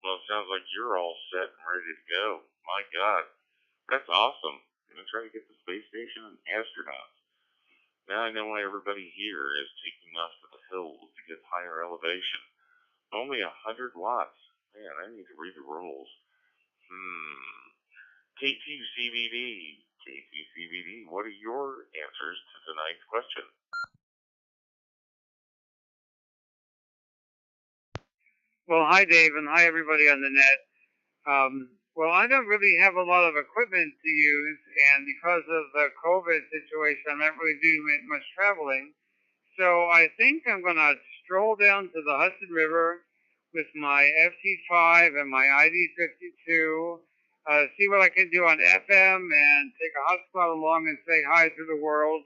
Well, it sounds like you're all set and ready to go. My God, that's awesome. I'm going to try to get the space station and astronauts. Now I know why everybody here is taking off to the hills to get higher elevation. Only 100 watts. Man, I need to read the rules. KT-CBD, what are your answers to tonight's question? Well, hi, Dave, and hi, everybody on the net. Well, I don't really have a lot of equipment to use, and because of the COVID situation, I'm not really doing much traveling. So I think I'm going to stroll down to the Hudson River with my FT5 and my ID52, see what I can do on FM and take a hotspot along and say hi to the world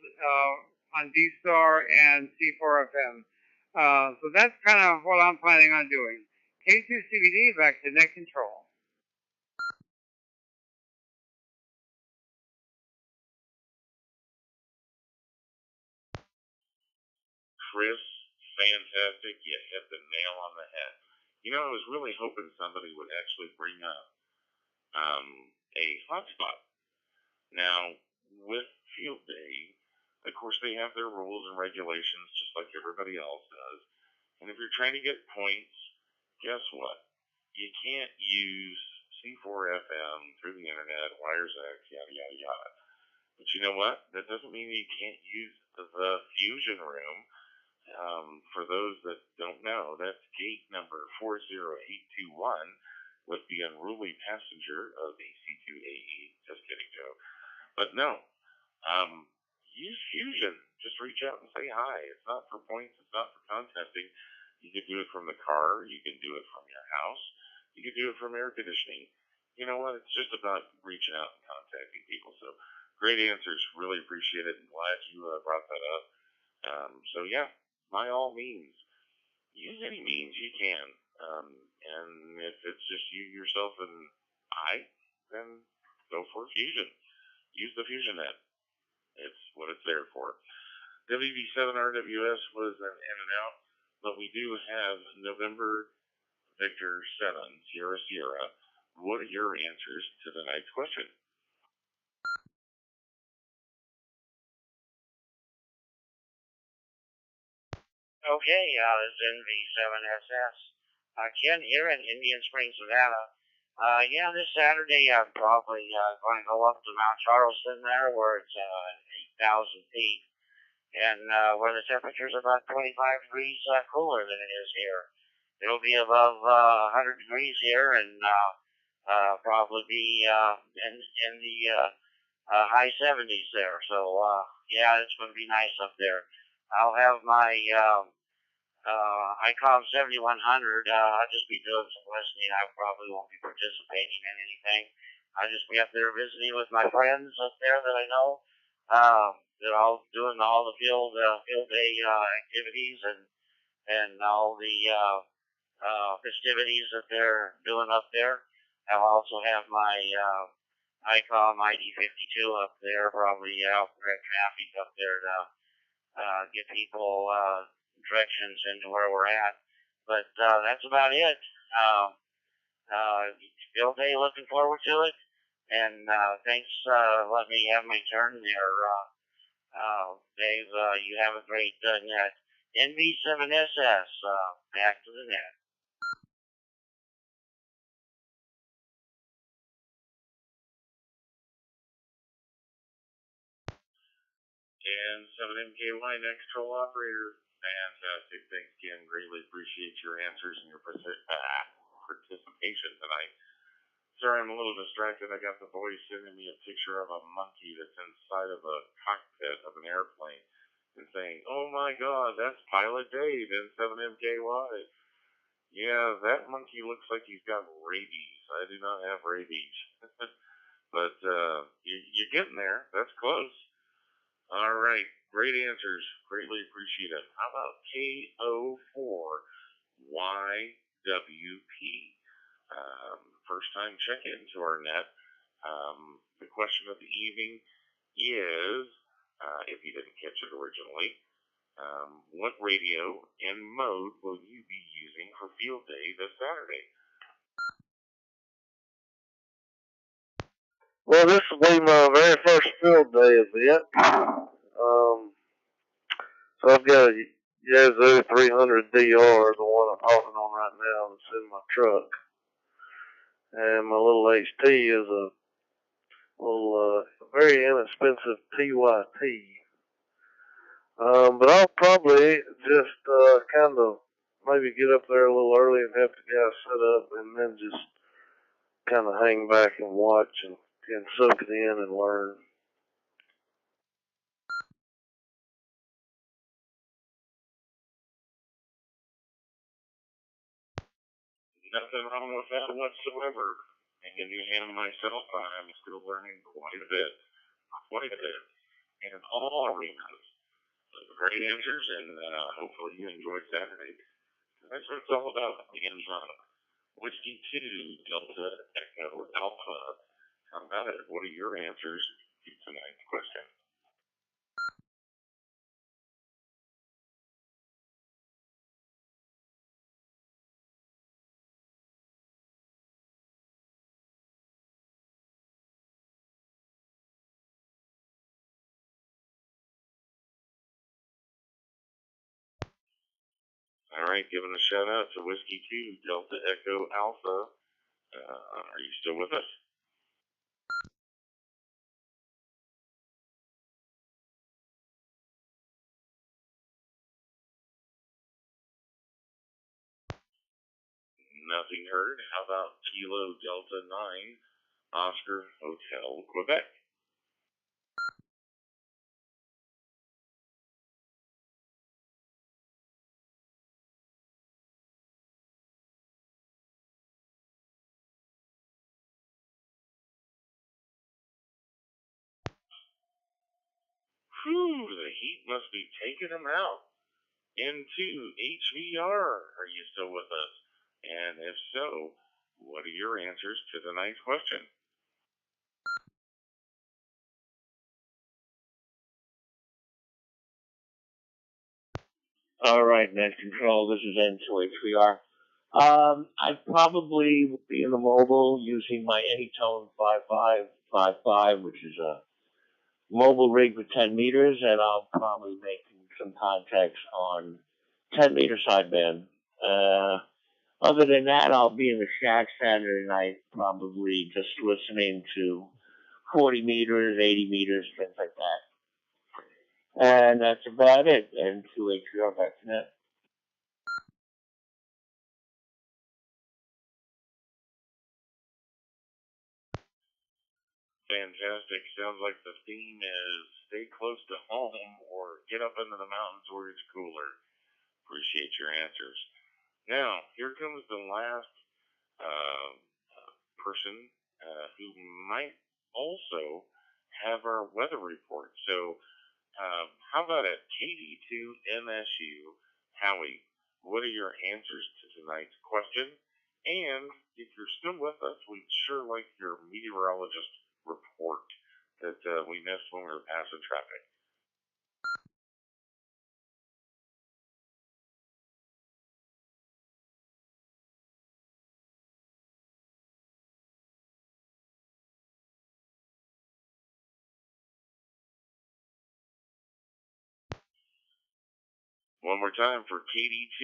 on D-Star and C4FM. So that's kind of what I'm planning on doing. K2CBD, back to net control. Chris, fantastic. You hit the nail on the head. You know, I was really hoping somebody would actually bring up a hotspot. Now, with Field Day, of course, they have their rules and regulations just like everybody else does. And if you're trying to get points, guess what? You can't use C4FM through the internet, wires X, yada, yada, yada. But you know what? That doesn't mean you can't use the Fusion Room. For those that don't know, that's gate number 40821 with the unruly passenger of the C2AE. Just kidding, Joe. But no, use Fusion. Just reach out and say hi. It's not for points. It's not for contesting. You can do it from the car. You can do it from your house. You can do it from air conditioning. You know what? It's just about reaching out and contacting people. So great answers. Really appreciate it. And glad you brought that up. So yeah, by all means, use any means you can. And if it's just you, yourself, and I, then go for Fusion. Use the FusionNet. It's what it's there for. WV7RWS was an in and out, but we do have November Victor 7, Sierra Sierra. What are your answers to tonight's question? Okay, this is NV7SS. Ken here in Indian Springs, Nevada. Yeah, this Saturday I'm probably going to go up to Mount Charleston there where it's 8,000 feet and where the temperature's about 25 degrees cooler than it is here. It'll be above 100 degrees here and probably be in the high 70s there. So, yeah, it's going to be nice up there. I'll have my ICOM 7100. I'll just be doing some listening. I probably won't be participating in anything. I'll just be up there visiting with my friends up there that I know. They're all doing all the field day activities and all the festivities that they're doing up there. I'll also have my ICOM ID52 up there, probably out direct traffic up there to get people directions into where we're at. But that's about it. Field day, looking forward to it. And thanks letting me have my turn there. Dave, you have a great net. NV7SS, back to the net. And 7MKY, next control operator. Fantastic. Thanks again. Greatly appreciate your answers and your participation tonight. Sorry, I'm a little distracted. I got the boys sending me a picture of a monkey that's inside of a cockpit of an airplane and saying, "Oh my God, that's Pilot Dave in 7MKY." Yeah, that monkey looks like he's got rabies. I do not have rabies. But you're getting there. That's close. All right. Great answers. Greatly appreciate it. How about KO4YWP? First time check into our net. The question of the evening is, if you didn't catch it originally, what radio and mode will you be using for field day this Saturday? Well, this will be my very first field day event. So I've got a Yazoo 300DR, the one I'm talking on right now, that's in my truck. And my little HT is a little, very inexpensive TYT. But I'll probably just kind of maybe get up there a little early and have the guys set up and then just kind of hang back and watch and soak it in and learn. Nothing wrong with that whatsoever. And you and myself, I'm still learning quite a bit. In all arenas. Great answers, and hopefully you enjoyed Saturday. That's what it's all about. The end run. Whiskey 2, Delta, Echo, Alpha. How about it? What are your answers to tonight's question? All right, giving a shout out to Whiskey 2, Delta, Echo, Alpha. Are you still with us? Nothing heard. How about Kilo Delta 9, Oscar Hotel, Quebec? Whew, the heat must be taking them out. Into HVR, are you still with us? And if so, what are your answers to tonight's question? All right, Net Control, this is N2HVR. I'd probably be in the mobile using my Anytone 5555, which is a mobile rig with 10 meters, and I'll probably make some contacts on 10-meter sideband. Other than that, I'll be in the shack Saturday night, probably just listening to 40 meters, 80 meters, things like that. And that's about it. And 2HVR, that's it. Fantastic. Sounds like the theme is stay close to home or get up into the mountains where it's cooler. Appreciate your answers. Now, here comes the last person who might also have our weather report. So, how about it? KD2 MSU, Howie, what are your answers to tonight's question? And if you're still with us, we'd sure like your meteorologist report that we missed when we were passing traffic. One more time for KD2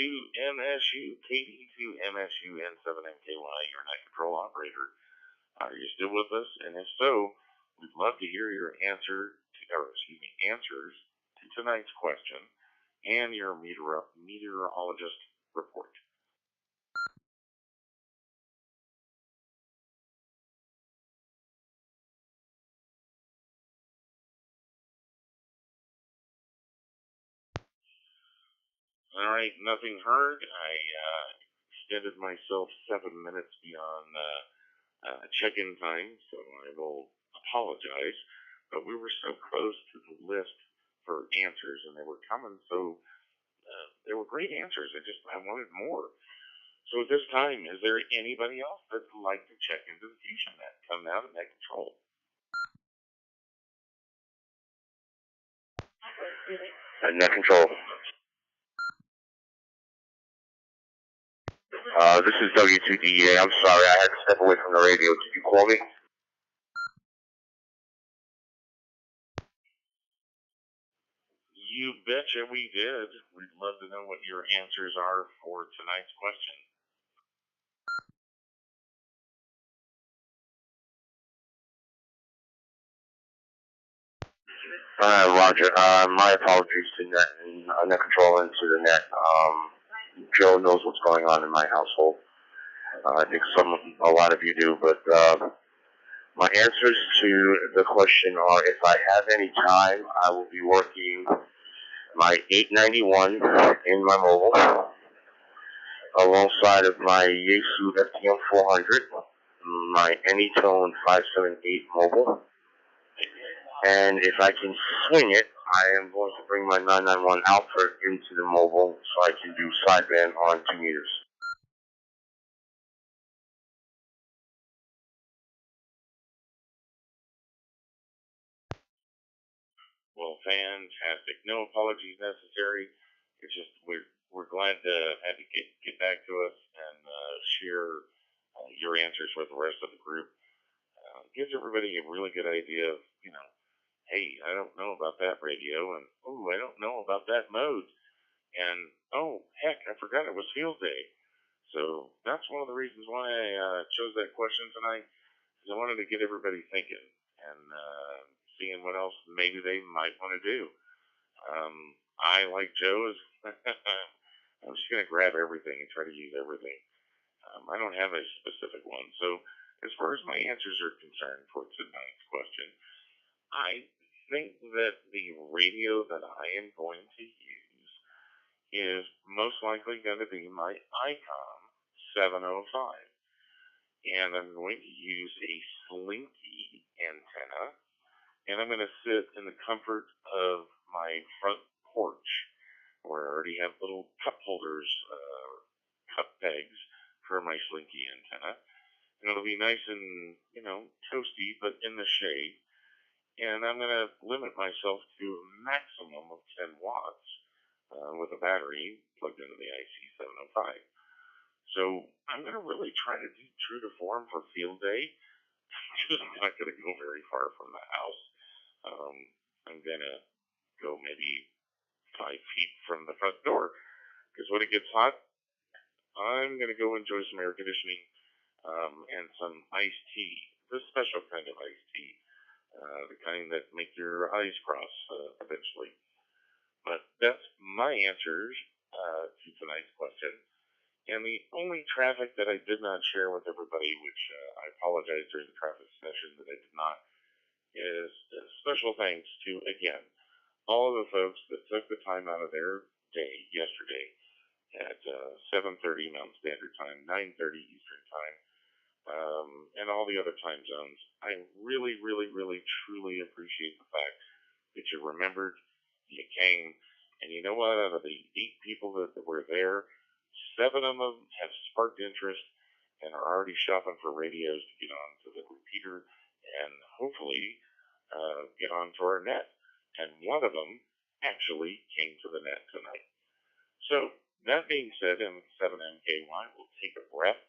MSU, KD2 MSU N7MKY, your night control operator. Are you still with us? And if so, we'd love to hear your answers to tonight's question and your meteorologist report. All right, nothing heard. I extended myself 7 minutes beyond check-in time, so I will apologize. But we were so close to the list for answers, and they were coming, so they were great answers. I wanted more. So at this time, is there anybody else that'd like to check into the FusionNet? Come out and Net Control. Net Control. This is W2DEA. I'm sorry, I had to step away from the radio. Did you call me? You betcha we did. We'd love to know what your answers are for tonight's question. Roger. My apologies to Net Control and to the Net. Joe knows what's going on in my household. I think a lot of you do, but my answers to the question are: if I have any time, I will be working my 891 in my mobile, alongside of my Yaesu FTM 400, my Anytone 578 mobile. And if I can swing it, I am going to bring my 991 Alpha into the mobile so I can do sideband on 2 meters. Well, fantastic. No apologies necessary. It's just we're glad to have you get back to us and share your answers with the rest of the group. Gives everybody a really good idea of, hey, I don't know about that radio, and oh, I don't know about that mode, and oh, heck, I forgot it was field day. So that's one of the reasons why I chose that question tonight, because I wanted to get everybody thinking and seeing what else maybe they might want to do. I, like Joe, is I'm just going to grab everything and try to use everything. I don't have a specific one. So as far as my answers are concerned for tonight's question, I think that the radio that I am going to use is most likely going to be my Icon 705. And I'm going to use a slinky antenna, and I'm going to sit in the comfort of my front porch, where I already have little cup holders, cup pegs for my slinky antenna. And it'll be nice and, toasty, but in the shade. And I'm going to limit myself to a maximum of 10 watts with a battery plugged into the IC705. So I'm going to really try to do true to form for field day. I'm just not going to go very far from the house. I'm going to go maybe 5 feet from the front door, because when it gets hot, I'm going to go enjoy some air conditioning and some iced tea, the special kind of iced tea, the kind that make your eyes cross eventually. But that's my answers to tonight's question. And the only traffic that I did not share with everybody, which I apologize during the traffic session that I did not, is special thanks to, again, all of the folks that took the time out of their day yesterday at 7:30 Mountain Standard Time, 9:30 Eastern Time, and all the other time zones. I really, really, really, truly appreciate the fact that you remembered, you came, and you know what? Out of the 8 people that were there, 7 of them have sparked interest and are already shopping for radios to get onto the repeater and hopefully get onto our net. And one of them actually came to the net tonight. So that being said, and 7MKY will take a breath,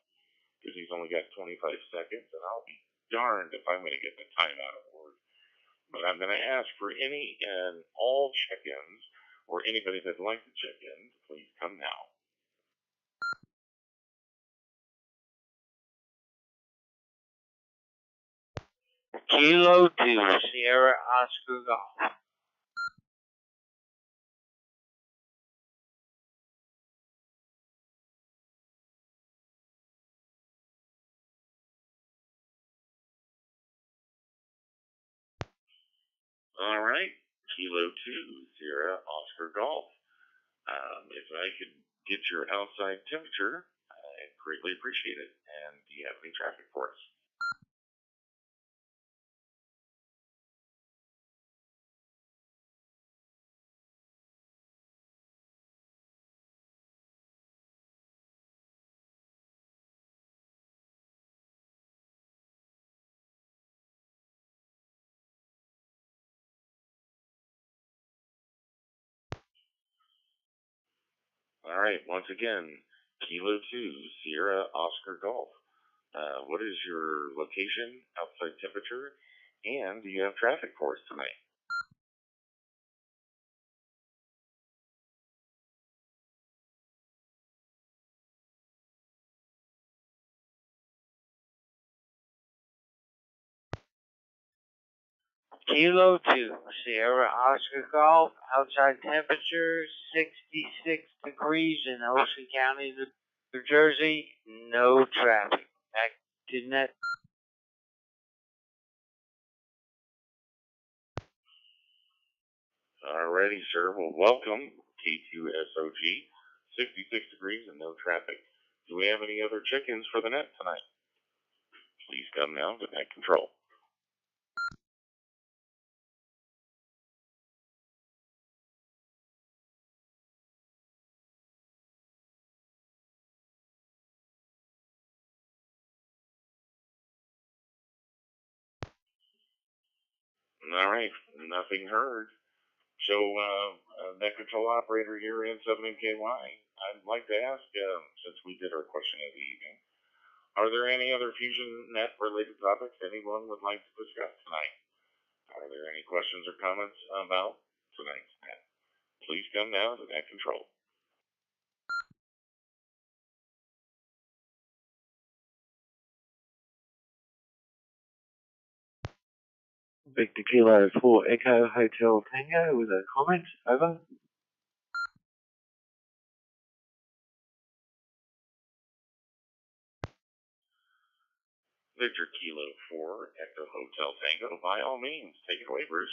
because he's only got 25 seconds, and I'll be darned if I'm going to get the time out of word. But I'm going to ask for any and all check-ins, or anybody that'd like to check in, please come now. Kilo 2, Sierra Oscar Golf. All right, Kilo 2, Sierra Oscar Golf. If I could get your outside temperature, I'd greatly appreciate it. And do you have any traffic for us? All right, once again, Kilo 2, Sierra Oscar Golf. What is your location, outside temperature, and do you have traffic for us tonight? Kilo 2, Sierra Oscar Golf. Outside temperature 66 degrees in Ocean County, New Jersey. No traffic. Back to net. Alrighty, sir. Well, welcome, K2SOG, 66 degrees and no traffic. Do we have any other check-ins for the net tonight? Please come now to net control. All right, nothing heard. So, net control operator here in 7MKY, I'd like to ask, since we did our question of the evening, are there any other FusionNet related topics anyone would like to discuss tonight? Are there any questions or comments about tonight's net? Please come now to net control. Victor Kilo 4 Echo Hotel Tango with a comment. Over. Victor Kilo 4 Echo Hotel Tango, by all means, take it away, Bruce.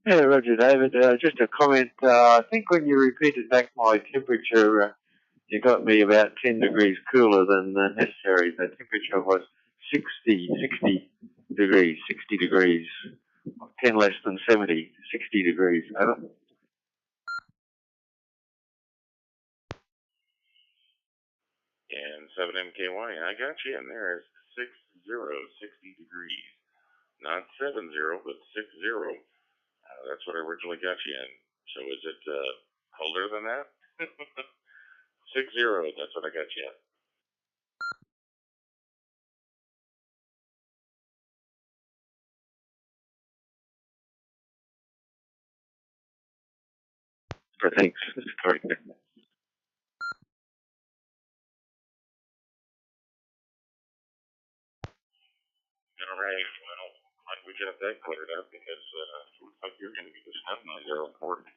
Yeah, Roger, David. Just a comment. I think when you repeated back my temperature, you got me about 10 degrees cooler than necessary. The temperature was 60 degrees, 60 degrees, 10 less than 70, 60 degrees. Over. And 7MKY, I got you in there as 60 degrees. Not 70, but 60. That's what I originally got you in. So is it colder than that? 60, that's what I got you in. Thanks. Sorry. All right, well, we got that cleared up because it looks like you're going to be the stepmother important.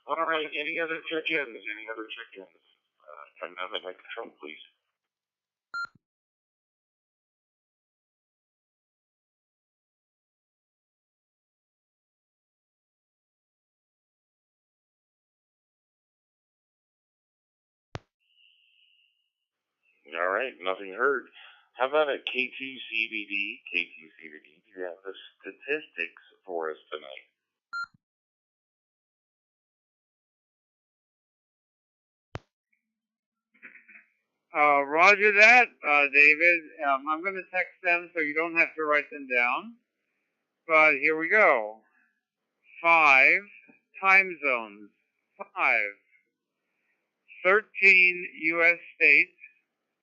All right, any other check-ins? Come down to net control, please. All right, nothing heard. How about a K2CBD? K2CBD, do you have the statistics for us tonight? Roger that, David. I'm going to text them so you don't have to write them down. But here we go. 5 time zones. 5. 13 U.S. states.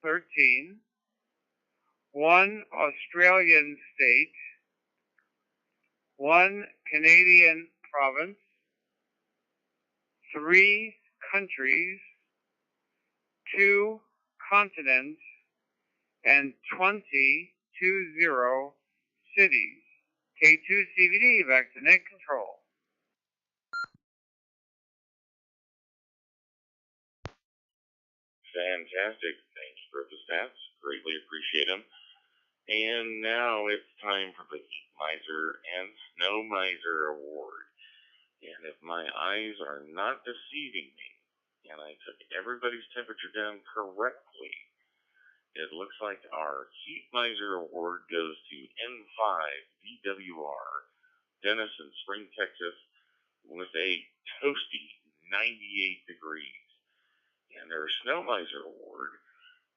13. 1 Australian state. 1 Canadian province. 3 countries. 2 continents. And 20 cities. K2CBD, back to net control. Fantastic. Thanks for the stats. Greatly appreciate them. And now it's time for the Heat Miser and Snow Miser Award. And if my eyes are not deceiving me, and I took everybody's temperature down correctly, it looks like our Heat Miser Award goes to N5 DWR, Denison, Spring, Texas, with a toasty 98 degrees. And their Snow Miser Award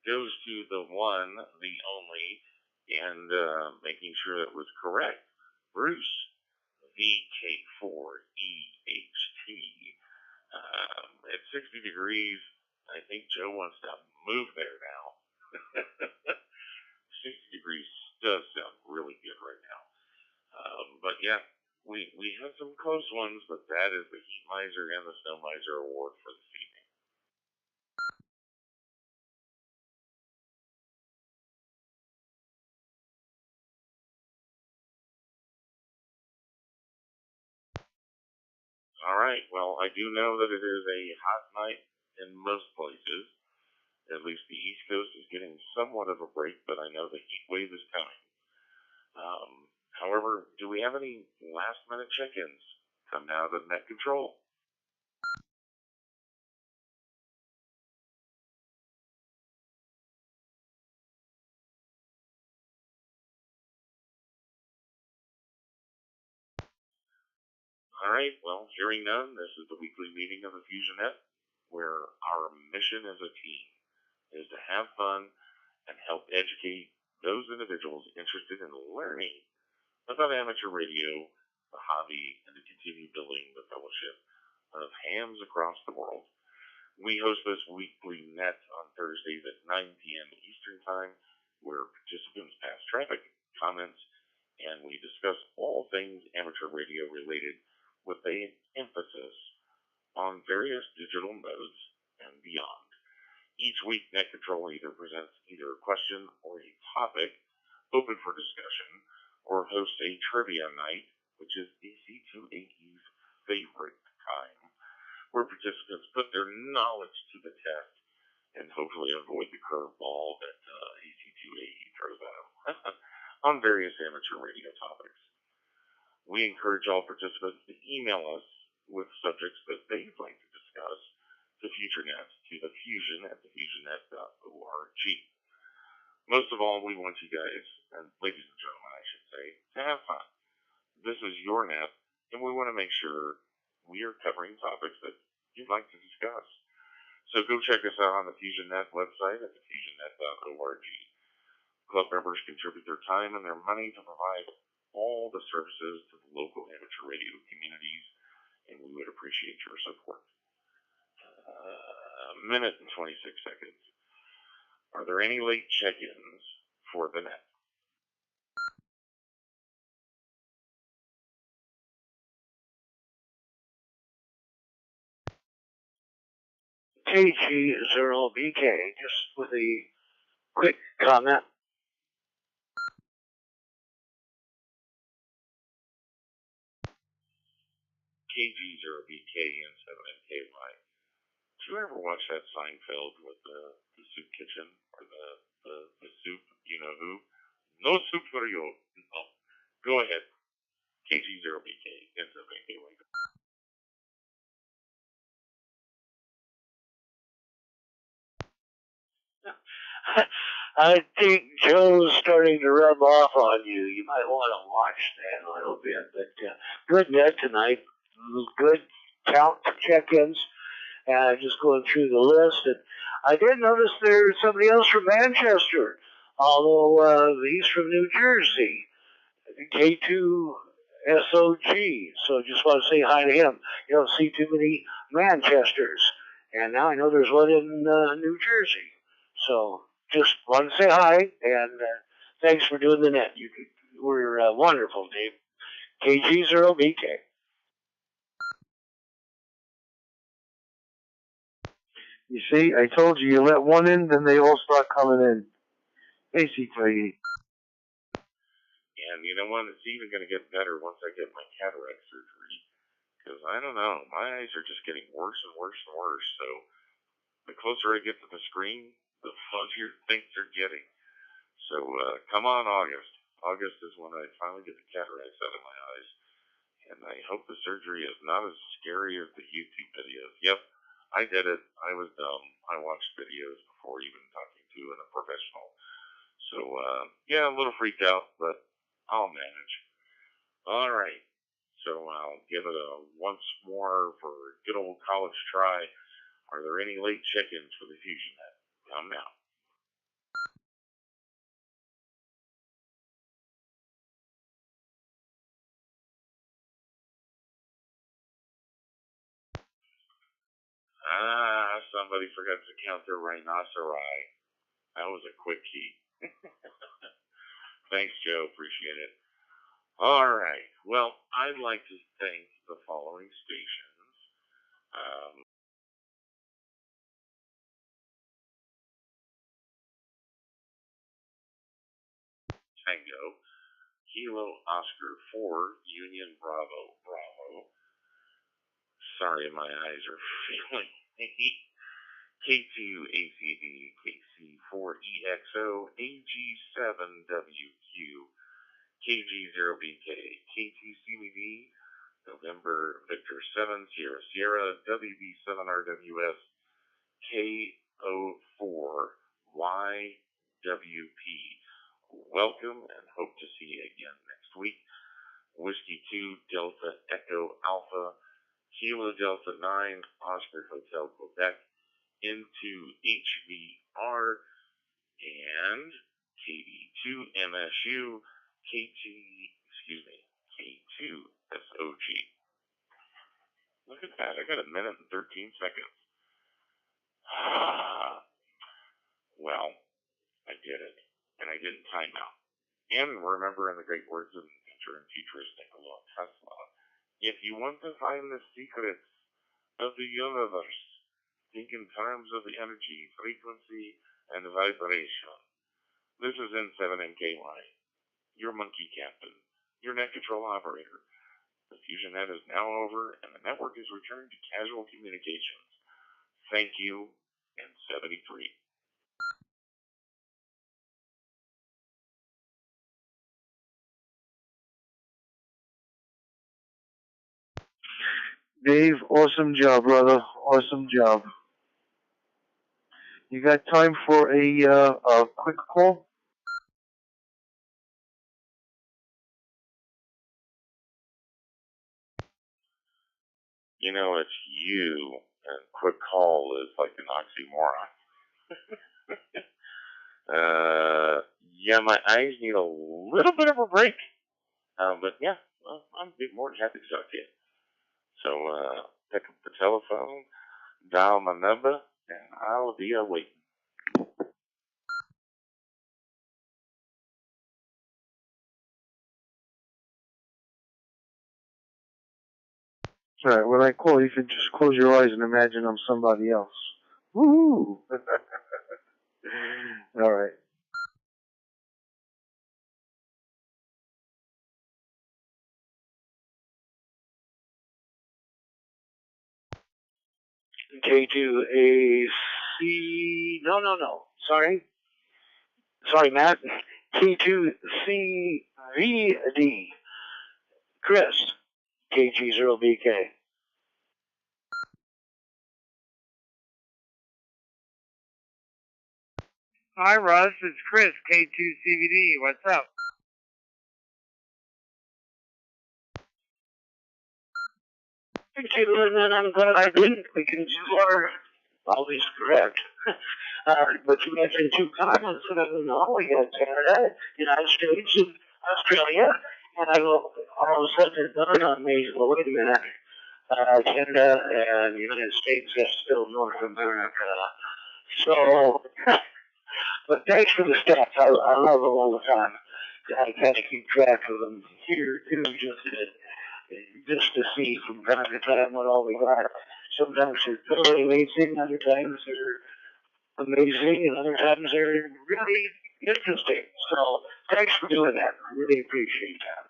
goes to the one, the only, and making sure that was correct, Bruce, VK4EHT. At 60 degrees, I think Joe wants to move there now. 60 degrees does sound really good right now. But yeah, we have some close ones, but that is the Heat Miser and the Snow Miser Award for this evening. All right, well, I do know that it is a hot night in most places. At least the East Coast is getting somewhat of a break, but I know the heat wave is coming. However, do we have any last-minute check-ins coming out of Net Control? All right, well, hearing none, this is the weekly meeting of the FusionNet, where our mission as a team is to have fun and help educate those individuals interested in learning about amateur radio, the hobby, and to continue building the fellowship of hams across the world. We host this weekly net on Thursdays at 9 p.m. Eastern Time, where participants pass traffic, comments, and we discuss all things amateur radio related with an emphasis on various digital modes and beyond. Each week, Net Control either presents either a question or a topic open for discussion, or hosts a trivia night, which is AC2AE's favorite time, where participants put their knowledge to the test and hopefully avoid the curveball that AC2AE throws at them on various amateur radio topics. We encourage all participants to email us with subjects that they'd like to discuss to FusionNet to the fusion@thefusionnet.org. Most of all, we want you guys, and ladies and gentlemen, I should say, to have fun. This is your net, and we want to make sure we are covering topics that you'd like to discuss. So go check us out on the FusionNet website at thefusionnet.org. Club members contribute their time and their money to provide all the services to the local amateur radio communities, and we would appreciate your support. A minute and 26 seconds. Are there any late check-ins for the net? KG0BK, just with a quick comment. KG0BK and 7NKY. Did you ever watch that Seinfeld with the soup kitchen or the soup, you know who? No soup for you. No. Go ahead. KG0BK and 7NKY. I think Joe's starting to rub off on you. You might want to watch that a little bit. But good net tonight. Good count check-ins. And just going through the list. And I did notice there's somebody else from Manchester, although he's from New Jersey. K2SOG. So just want to say hi to him. You don't see too many Manchesters. And now I know there's one in New Jersey. So just want to say hi, and thanks for doing the net. You were wonderful, Dave. KG0BK. You see, I told you, you let one in, then they all start coming in. Basically. And you know what? It's even going to get better once I get my cataract surgery. Because I don't know, my eyes are just getting worse and worse and worse. So the closer I get to the screen, the fuzzier things are getting. So come on, August. August is when I finally get the cataracts out of my eyes. And I hope the surgery is not as scary as the YouTube videos. Yep, I did it. I was dumb. I watched videos before even talking to a professional. So, yeah, a little freaked out, but I'll manage. All right. So I'll give it a once more for a good old college try. Are there any late check-ins for the FusionNet? Come now. Somebody forgot to count their rhinoceri. That was a quick key. Thanks, Joe. Appreciate it. All right. Well, I'd like to thank the following stations. Tango, Kilo Oscar 4, Union Bravo, Bravo. Sorry, my eyes are feeling K2ACD, KC4EXO, AG7WQ, KG0BK, KTCBD, November Victor 7, Sierra Sierra, WB7RWS, KO4YWP. Welcome and hope to see you again next week. Whiskey 2 Delta Echo Alpha, Kilo Delta 9 Oscar Hotel Quebec, into HVR, and KD2 MSU, K2SOG. Look at that, I got a minute and 13 seconds. Well, I did it, and I didn't time out. And remember, in the great words of inventor and futurist Nikola Tesla, if you want to find the secrets of the universe, think in terms of the energy, frequency, and vibration. This is N7MKY, your monkey captain, your net control operator. The FusionNet is now over, and the network is returned to casual communications. Thank you, N73. Dave, awesome job, brother. Awesome job. You got time for a quick call? You know, it's you, and quick call is like an oxymoron. Yeah, my eyes need a little bit of a break. But yeah, well, I'm more than happy to talk to you. So, pick up the telephone, dial my number, and I'll be awaiting. Alright, when I call, you can just close your eyes and imagine I'm somebody else. Woohoo! Alright. K2AC. No. Sorry, Matt. K2CVD. Chris. KG0BK. Hi, Russ. It's Chris, K2CVD. What's up? And I'm glad I didn't, because you are always correct. But you mentioned two continents, and I don't know. We got Canada, United States, and Australia. And I go, all of a sudden, it dawned on me, well, wait a minute. Canada and the United States are still North America. So, but thanks for the stats. I love them all the time. I kind of keep track of them here, too, just to see from time to time what all we got. Sometimes they're totally amazing, other times they're amazing, and other times they're really interesting. So, thanks for doing that. I really appreciate that.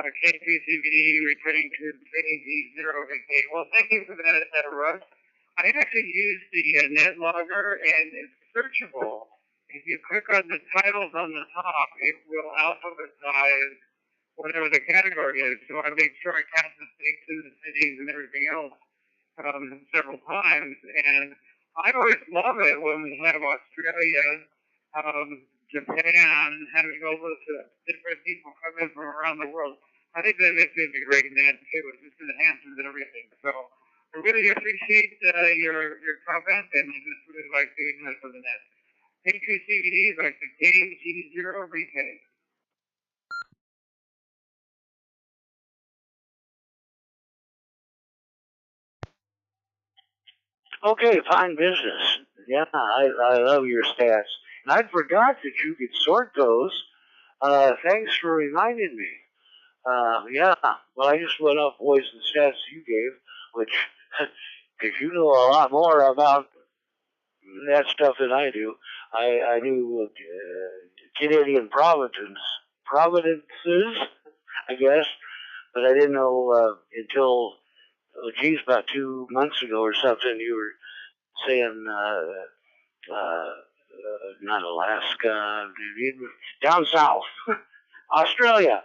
KPCBD returning to KG0VK. Well, thank you for that, Russ. I actually use the net logger, and it's searchable. If you click on the titles on the top, it will alphabetize whatever the category is. So I make sure I count the states and the cities and everything else several times. And I always love it when we have Australia, Japan, having all those different people come in from around the world. I think that makes it a great net too. It just enhances everything. So I really appreciate your comment, and I just really like doing this for the net. K2CBD is like the KG0VK. Okay, fine business. Yeah, I love your stats. And I forgot that you could sort those. Thanks for reminding me. Yeah, well, I just went off voice the stats you gave, which, because you know a lot more about that stuff than I do. I knew Canadian provinces, I guess, but I didn't know until, about 2 months ago or something, you were saying not Alaska, down south, Australia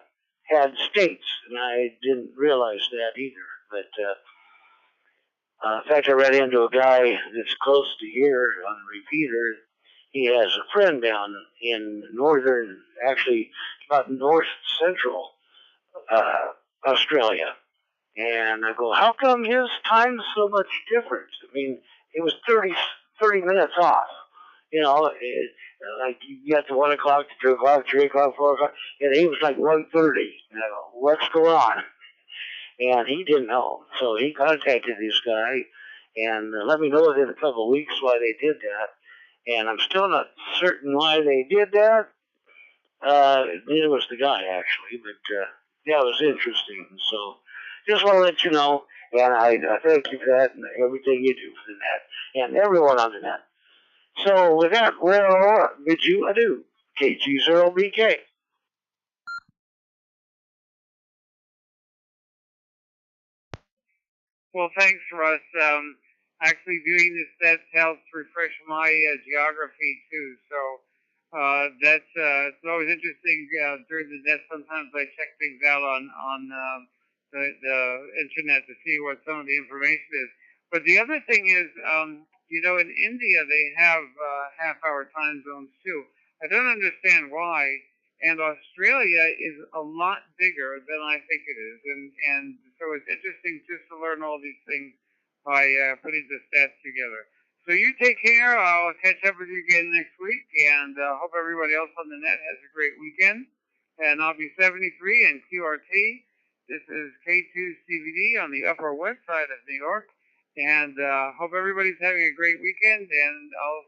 had states, and I didn't realize that either. But in fact, I ran into a guy that's close to here on the repeater. He has a friend down in northern, actually about north central Australia. And I go, how come his time's so much different? I mean, it was 30 minutes off. You know, like you got to 1 o'clock, to 2 o'clock, 3 o'clock, 4 o'clock, and he was like 1:30. And I go, what's going on? And he didn't know. So he contacted this guy and let me know within a couple of weeks why they did that. And I'm still not certain why they did that. Neither was the guy, actually. But, yeah, it was interesting. So just want to let you know. And I thank you for that and everything you do for the net. And everyone on the net. So with that, we'll bid you adieu. KG0BK. Well, thanks, Russ. Actually, doing this that helps refresh my geography too. So that's it's always interesting during the day. Sometimes I check things out on the internet to see what some of the information is. But the other thing is, you know, in India they have half-hour time zones too. I don't understand why. And Australia is a lot bigger than I think it is, and so it's interesting just to learn all these things by putting the stats together. So you take care. I'll catch up with you again next week, and hope everybody else on the net has a great weekend. And I'll be 73 in QRT. This is K2CVD on the Upper West Side of New York, and hope everybody's having a great weekend. And I'll